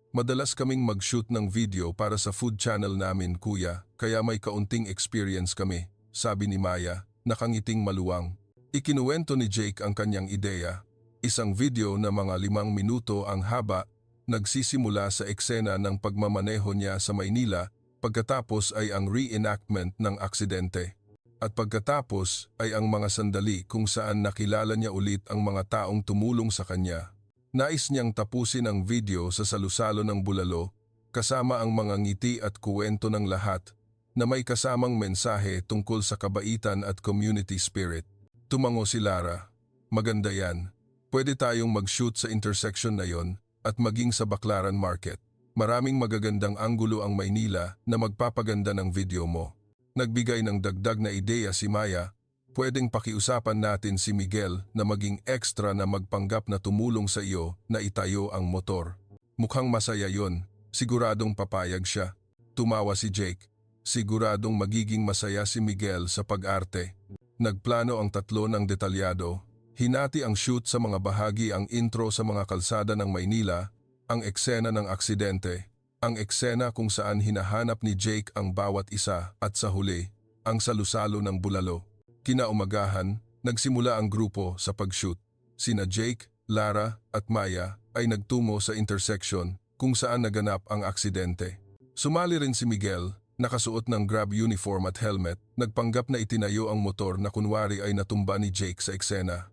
"Madalas kaming mag-shoot ng video para sa food channel namin, kuya, kaya may kaunting experience kami," sabi ni Maya, nakangiting maluwang. Ikinuwento ni Jake ang kanyang ideya. Isang video na mga 5 minuto ang haba, nagsisimula sa eksena ng pagmamaneho niya sa Maynila, pagkatapos ay ang reenactment ng aksidente. At pagkatapos ay ang mga sandali kung saan nakilala niya ulit ang mga taong tumulong sa kanya. Nais niyang tapusin ang video sa salusalo ng bulalo, kasama ang mga ngiti at kuwento ng lahat, na may kasamang mensahe tungkol sa kabaitan at community spirit. Tumango si Lara, "Maganda yan. Pwede tayong mag-shoot sa intersection na yon at maging sa Baclaran Market. Maraming magagandang anggulo ang Maynila na magpapaganda ng video mo." Nagbigay ng dagdag na ideya si Maya, "Pwedeng pakiusapan natin si Miguel na maging extra na magpanggap na tumulong sa iyo na itayo ang motor. Mukhang masaya yon, siguradong papayag siya." Tumawa si Jake, siguradong magiging masaya si Miguel sa pag-arte. Nagplano ang tatlo ng detalyado, hinati ang shoot sa mga bahagi, ang intro sa mga kalsada ng Maynila, ang eksena ng aksidente, ang eksena kung saan hinahanap ni Jake ang bawat isa at sa huli, ang salusalo ng bulalo. Kinaumagahan, nagsimula ang grupo sa pag-shoot. Sina Jake, Lara at Maya ay nagtungo sa intersection kung saan naganap ang aksidente. Sumali rin si Miguel, nakasuot ng Grab uniform at helmet, nagpanggap na itinayo ang motor na kunwari ay natumba ni Jake sa eksena.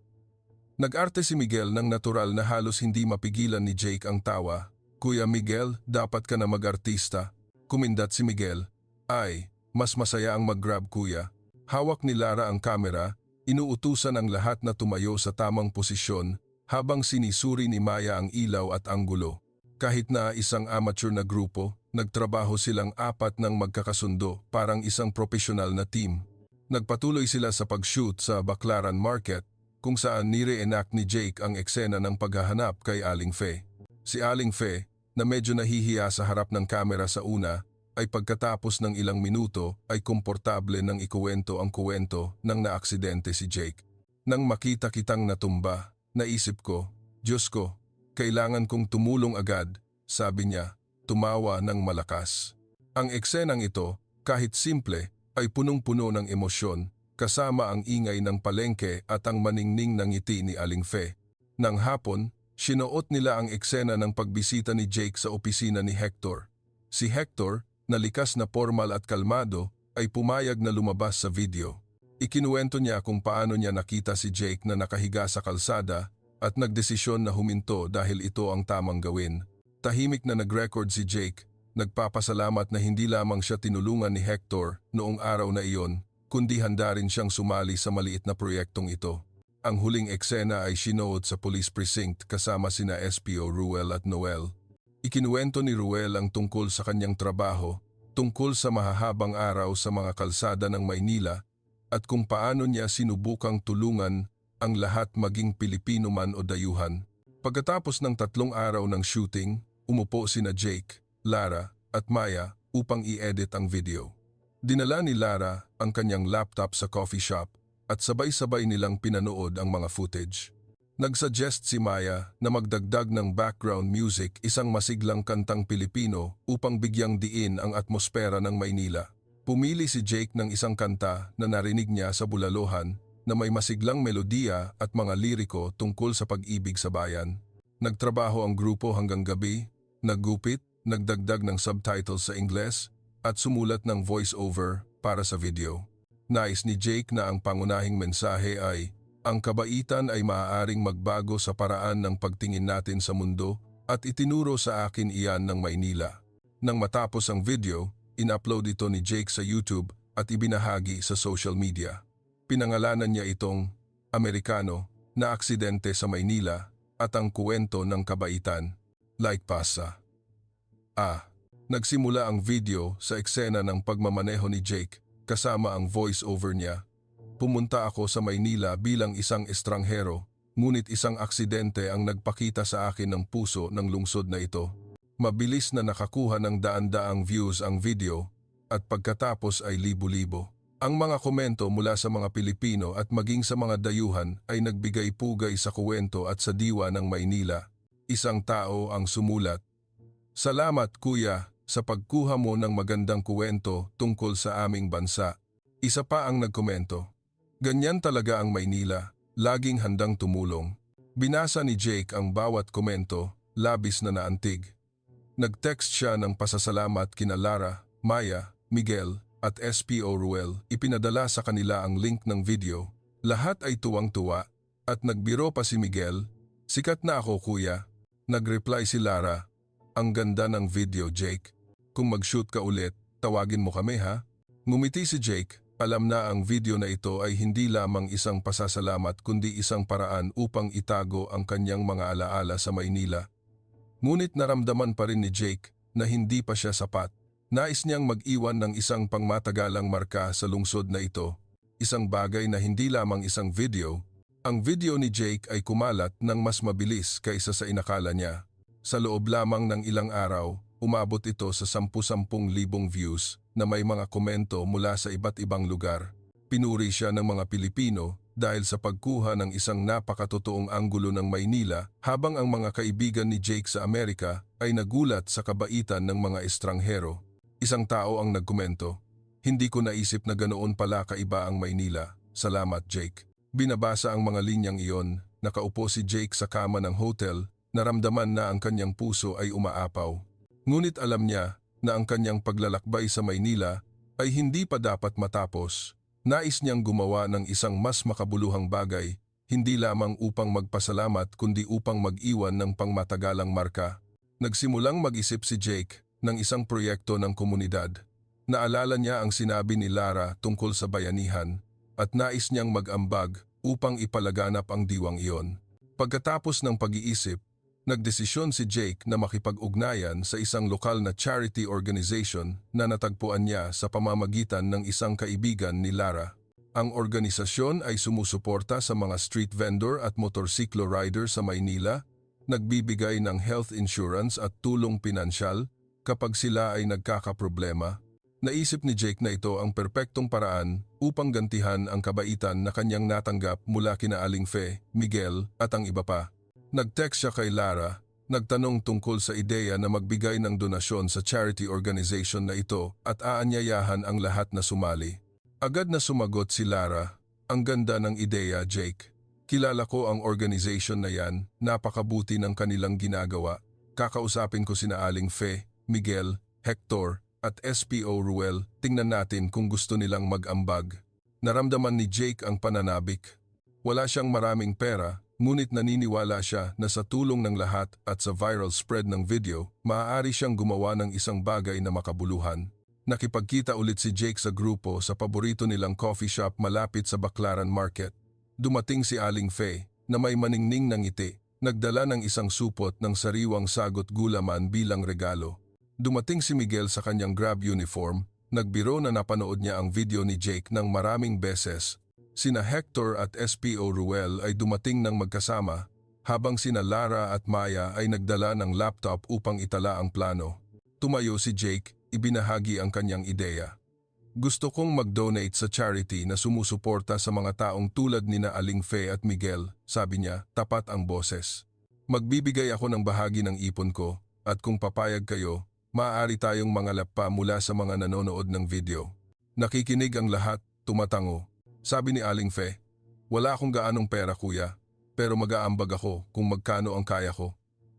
Nag-arte si Miguel ng natural na halos hindi mapigilan ni Jake ang tawa. "Kuya Miguel, dapat ka na mag-artista." Kumindat si Miguel, Ay, mas masaya ang mag-grab kuya. Hawak ni Lara ang kamera, inuutusan ang lahat na tumayo sa tamang posisyon habang sinisuri ni Maya ang ilaw at anggulo. Kahit na isang amateur na grupo, nagtrabaho silang apat ng magkakasundo parang isang profesional na team. Nagpatuloy sila sa pag-shoot sa Baclaran Market kung saan nire-enact ni Jake ang eksena ng paghahanap kay Aling Fe. Si Aling Fe, na medyo nahihiya sa harap ng kamera sa una, ay pagkatapos ng ilang minuto ay komportable nang ikuwento ang kuwento ng naaksidente si Jake. Nang makita kitang natumba, naisip ko, Diyos ko, kailangan kong tumulong agad, sabi niya, tumawa ng malakas. Ang eksenang ito, kahit simple, ay punong-puno ng emosyon, kasama ang ingay ng palengke at ang maningning ng ngiti ni Aling Fe. Nang hapon, sinuot nila ang eksena ng pagbisita ni Jake sa opisina ni Hector. Si Hector, na likas na formal at kalmado, ay pumayag na lumabas sa video. Ikinuwento niya kung paano niya nakita si Jake na nakahiga sa kalsada at nagdesisyon na huminto dahil ito ang tamang gawin. Tahimik na nag-record si Jake, nagpapasalamat na hindi lamang siya tinulungan ni Hector noong araw na iyon, kundi handa rin siyang sumali sa maliit na proyektong ito. Ang huling eksena ay sinuot sa police precinct kasama sina SPO Ruel at Noel. Ikinuwento ni Ruel ang tungkol sa kanyang trabaho, tungkol sa mahahabang araw sa mga kalsada ng Maynila at kung paano niya sinubukang tulungan ang lahat maging Pilipino man o dayuhan. Pagkatapos ng 3 araw ng shooting, umupo sina Jake, Lara at Maya upang i-edit ang video. Dinala ni Lara ang kanyang laptop sa coffee shop at sabay-sabay nilang pinanood ang mga footage. Nagsuggest si Maya na magdagdag ng background music isang masiglang kantang Pilipino upang bigyang diin ang atmosfera ng Maynila. Pumili si Jake ng isang kanta na narinig niya sa bulalohan na may masiglang melodiya at mga liriko tungkol sa pag-ibig sa bayan. Nagtrabaho ang grupo hanggang gabi, naggupit, nagdagdag ng subtitles sa Ingles at sumulat ng voice-over para sa video. Nais ni Jake na ang pangunahing mensahe ay, ang kabaitan ay maaaring magbago sa paraan ng pagtingin natin sa mundo at itinuro sa akin iyan ng Maynila. Nang matapos ang video, in-upload ito ni Jake sa YouTube at ibinahagi sa social media. Pinangalanan niya itong Amerikano na aksidente sa Maynila at ang kuwento ng kabaitan. Like pasa. Nagsimula ang video sa eksena ng pagmamaneho ni Jake kasama ang voice-over niya. Pumunta ako sa Maynila bilang isang estranghero, ngunit isang aksidente ang nagpakita sa akin ng puso ng lungsod na ito. Mabilis na nakakuha ng daan-daang views ang video at pagkatapos ay libo-libo. Ang mga komento mula sa mga Pilipino at maging sa mga dayuhan ay nagbigay pugay sa kuwento at sa diwa ng Maynila. Isang tao ang sumulat, "Salamat kuya sa pagkuha mo ng magandang kuwento tungkol sa aming bansa." Isa pa ang nagkomento, "Ganyan talaga ang Maynila, laging handang tumulong." Binasa ni Jake ang bawat komento, labis na naantig. Nag-text siya ng pasasalamat kina Lara, Maya, Miguel at SPO Ruel. Ipinadala sa kanila ang link ng video. Lahat ay tuwang-tuwa at nagbiro pa si Miguel, "Sikat na ako kuya." Nag-reply si Lara, "Ang ganda ng video Jake. Kung mag-shoot ka ulit, tawagin mo kami ha?" Ngumiti si Jake. Alam na ang video na ito ay hindi lamang isang pasasalamat kundi isang paraan upang itago ang kanyang mga alaala sa Maynila. Ngunit naramdaman pa rin ni Jake na hindi pa siya sapat. Nais niyang mag-iwan ng isang pangmatagalang marka sa lungsod na ito. Isang bagay na hindi lamang isang video. Ang video ni Jake ay kumalat ng mas mabilis kaysa sa inakala niya. Sa loob lamang ng ilang araw, umabot ito sa 10,000 views na may mga komento mula sa iba't ibang lugar. Pinuri siya ng mga Pilipino dahil sa pagkuha ng isang napakatotoong anggulo ng Maynila habang ang mga kaibigan ni Jake sa Amerika ay nagulat sa kabaitan ng mga estranghero. Isang tao ang nagkomento, "Hindi ko naisip na ganoon pala kaiba ang Maynila. Salamat Jake." Binabasa ang mga linyang iyon, nakaupo si Jake sa kama ng hotel, naramdaman na ang kanyang puso ay umaapaw. Ngunit alam niya na ang kanyang paglalakbay sa Maynila ay hindi pa dapat matapos. Nais niyang gumawa ng isang mas makabuluhang bagay, hindi lamang upang magpasalamat kundi upang mag-iwan ng pangmatagalang marka. Nagsimulang mag-isip si Jake ng isang proyekto ng komunidad. Naalala niya ang sinabi ni Lara tungkol sa bayanihan at nais niyang mag-ambag upang ipalaganap ang diwang iyon. Pagkatapos ng pag-iisip, nagdesisyon si Jake na makipag-ugnayan sa isang lokal na charity organization na natagpuan niya sa pamamagitan ng isang kaibigan ni Lara. Ang organisasyon ay sumusuporta sa mga street vendor at motorsiklo rider sa Maynila, nagbibigay ng health insurance at tulong pinansyal kapag sila ay nagkakaproblema. Naisip ni Jake na ito ang perpektong paraan upang gantihan ang kabaitan na kanyang natanggap mula kina Aling Fe, Miguel at ang iba pa. Nag-text siya kay Lara, nagtanong tungkol sa ideya na magbigay ng donasyon sa charity organization na ito at aanyayahan ang lahat na sumali. Agad na sumagot si Lara, "Ang ganda ng ideya, Jake. Kilala ko ang organization na yan, napakabuti ng kanilang ginagawa. Kakausapin ko sina Aling Fe, Miguel, Hector at SPO Ruel, tingnan natin kung gusto nilang mag-ambag." Naramdaman ni Jake ang pananabik. Wala siyang maraming pera, ngunit naniniwala siya na sa tulong ng lahat at sa viral spread ng video, maaari siyang gumawa ng isang bagay na makabuluhan. Nakipagkita ulit si Jake sa grupo sa paborito nilang coffee shop malapit sa Baclaran Market. Dumating si Aling Fe na may maningning ng ngiti, nagdala ng isang supot ng sariwang sagot gulaman bilang regalo. Dumating si Miguel sa kanyang Grab uniform, nagbiro na napanood niya ang video ni Jake ng maraming beses. Sina Hector at SPO Ruel ay dumating ng magkasama, habang sina Lara at Maya ay nagdala ng laptop upang itala ang plano. Tumayo si Jake, ibinahagi ang kanyang ideya. "Gusto kong mag-donate sa charity na sumusuporta sa mga taong tulad nina Aling Fe at Miguel," sabi niya, tapat ang boses. "Magbibigay ako ng bahagi ng ipon ko at kung papayag kayo, maaari tayong mangalap pa mula sa mga nanonood ng video." Nakikinig ang lahat, tumatango. Sabi ni Aling Fe, "Wala akong gaanong pera kuya, pero mag-aambag ako kung magkano ang kaya ko."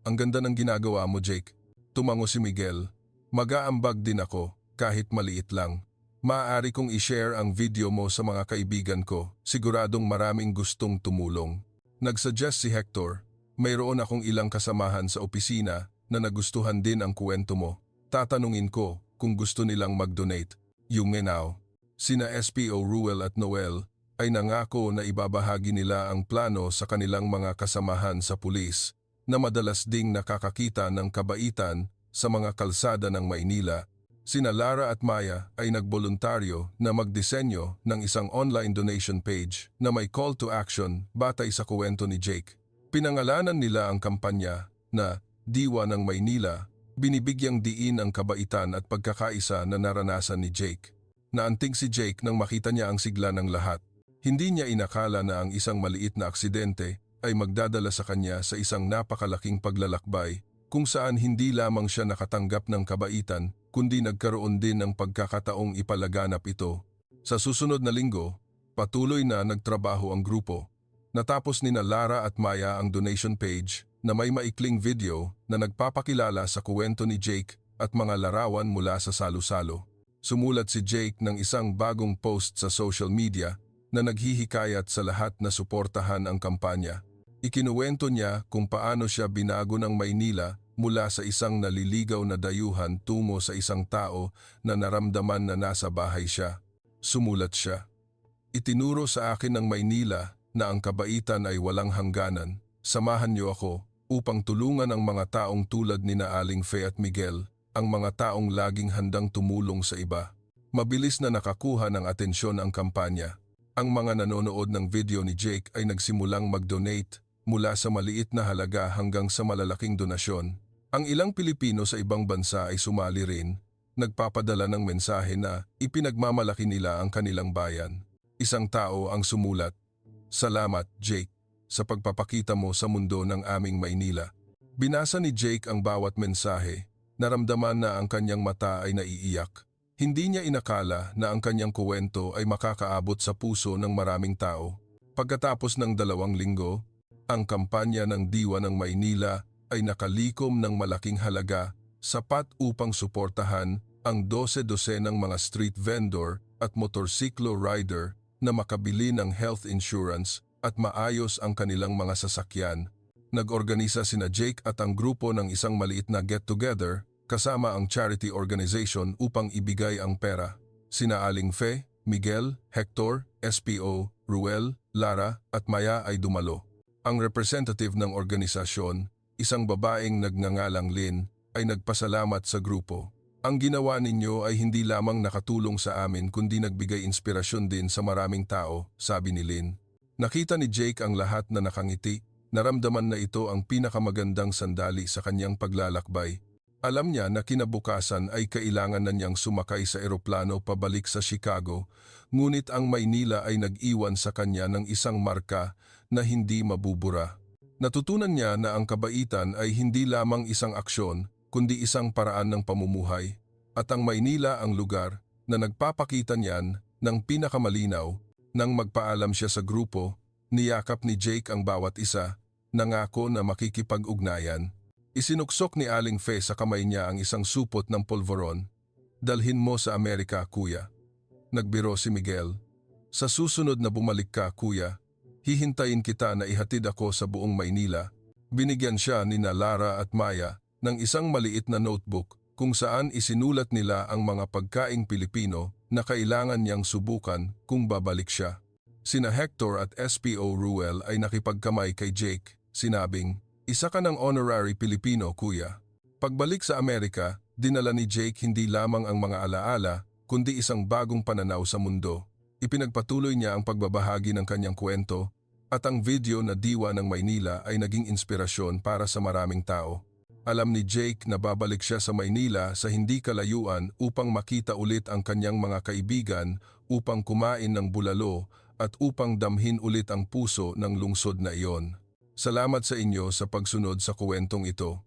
"Ang ganda ng ginagawa mo, Jake." Tumango si Miguel, "Mag-aambag din ako, kahit maliit lang. Maaari kong i-share ang video mo sa mga kaibigan ko, siguradong maraming gustong tumulong." Nagsuggest si Hector, "Mayroon akong ilang kasamahan sa opisina na nagustuhan din ang kwento mo. Tatanungin ko kung gusto nilang mag-donate." Yungenaw. Sina SPO Ruel at Noel ay nangako na ibabahagi nila ang plano sa kanilang mga kasamahan sa pulis na madalas ding nakakakita ng kabaitan sa mga kalsada ng Maynila. Sina Lara at Maya ay nagboluntaryo na magdisenyo ng isang online donation page na may call to action batay sa kwento ni Jake. Pinangalanan nila ang kampanya na "Diwa ng Maynila", binibigyang diin ang kabaitan at pagkakaisa na naranasan ni Jake. Naantig si Jake nang makita niya ang sigla ng lahat. Hindi niya inakala na ang isang maliit na aksidente ay magdadala sa kanya sa isang napakalaking paglalakbay kung saan hindi lamang siya nakatanggap ng kabaitan kundi nagkaroon din ng pagkakataong ipalaganap ito. Sa susunod na linggo, patuloy na nagtrabaho ang grupo. Natapos nina Lara at Maya ang donation page na may maikling video na nagpapakilala sa kwento ni Jake at mga larawan mula sa salo-salo. Sumulat si Jake ng isang bagong post sa social media na naghihikayat sa lahat na suportahan ang kampanya. Ikinuwento niya kung paano siya binago ng Maynila mula sa isang naliligaw na dayuhan tungo sa isang tao na naramdaman na nasa bahay siya. Sumulat siya, "Itinuro sa akin ng Maynila na ang kabaitan ay walang hangganan. Samahan niyo ako upang tulungan ang mga taong tulad nina Aling Fe at Miguel, ang mga taong laging handang tumulong sa iba." Mabilis na nakakuha ng atensyon ang kampanya. Ang mga nanonood ng video ni Jake ay nagsimulang mag-donate mula sa maliit na halaga hanggang sa malalaking donasyon. Ang ilang Pilipino sa ibang bansa ay sumali rin, nagpapadala ng mensahe na ipinagmamalaki nila ang kanilang bayan. Isang tao ang sumulat, "Salamat, Jake, sa pagpapakita mo sa mundo ng aming Maynila." Binasa ni Jake ang bawat mensahe. Naramdaman na ang kanyang mata ay naiiyak. Hindi niya inakala na ang kanyang kuwento ay makakaabot sa puso ng maraming tao. Pagkatapos ng 2 linggo, ang kampanya ng Diwa ng Maynila ay nakalikom ng malaking halaga, sapat upang suportahan ang 12 ng mga street vendor at motorsiklo rider na makabili ng health insurance at maayos ang kanilang mga sasakyan. Nag-organisa sina Jake at ang grupo ng isang maliit na get-together kasama ang charity organization upang ibigay ang pera. Sina Aling Fe, Miguel, Hector, SPO, Ruel, Lara at Maya ay dumalo. Ang representative ng organisasyon, isang babaeng nagngangalang Lynn, ay nagpasalamat sa grupo. Ang ginawa ninyo ay hindi lamang nakatulong sa amin kundi nagbigay inspirasyon din sa maraming tao, sabi ni Lynn. Nakita ni Jake ang lahat na nakangiti, naramdaman na ito ang pinakamagandang sandali sa kanyang paglalakbay. Alam niya na kinabukasan ay kailangan na niyang sumakay sa eroplano pabalik sa Chicago, ngunit ang Maynila ay nag-iwan sa kanya ng isang marka na hindi mabubura. Natutunan niya na ang kabaitan ay hindi lamang isang aksyon, kundi isang paraan ng pamumuhay, at ang Maynila ang lugar na nagpapakita niyan ng pinakamalinaw. Nang magpaalam siya sa grupo, niyakap ni Jake ang bawat isa, nangako na makikipag-ugnayan. Isinuksok ni Aling Fe sa kamay niya ang isang supot ng polvoron. Dalhin mo sa Amerika, kuya. Nagbiro si Miguel. Sa susunod na bumalik ka, kuya, hihintayin kita na ihatid ako sa buong Maynila. Binigyan siya ni Lara at Maya ng isang maliit na notebook kung saan isinulat nila ang mga pagkaing Pilipino na kailangan niyang subukan kung babalik siya. Sina Hector at SPO Ruel ay nakipagkamay kay Jake, sinabing, "Isa ka ng honorary Pilipino, kuya." Pagbalik sa Amerika, dinala ni Jake hindi lamang ang mga alaala, kundi isang bagong pananaw sa mundo. Ipinagpatuloy niya ang pagbabahagi ng kanyang kwento, at ang video na Diwa ng Maynila ay naging inspirasyon para sa maraming tao. Alam ni Jake na babalik siya sa Maynila sa hindi kalayuan upang makita ulit ang kanyang mga kaibigan, upang kumain ng bulalo, at upang damhin ulit ang puso ng lungsod na iyon. Salamat sa inyo sa pagsunod sa kwentong ito.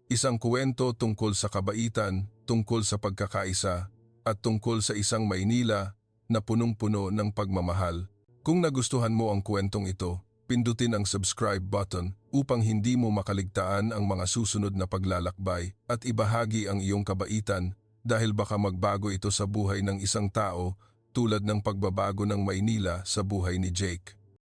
Isang kwento tungkol sa kabaitan, tungkol sa pagkakaisa, at tungkol sa isang Maynila na punong-puno ng pagmamahal. Kung nagustuhan mo ang kwentong ito, pindutin ang subscribe button upang hindi mo makaligtaan ang mga susunod na paglalakbay at ibahagi ang iyong kabaitan dahil baka magbago ito sa buhay ng isang tao tulad ng pagbabago ng Maynila sa buhay ni Jake.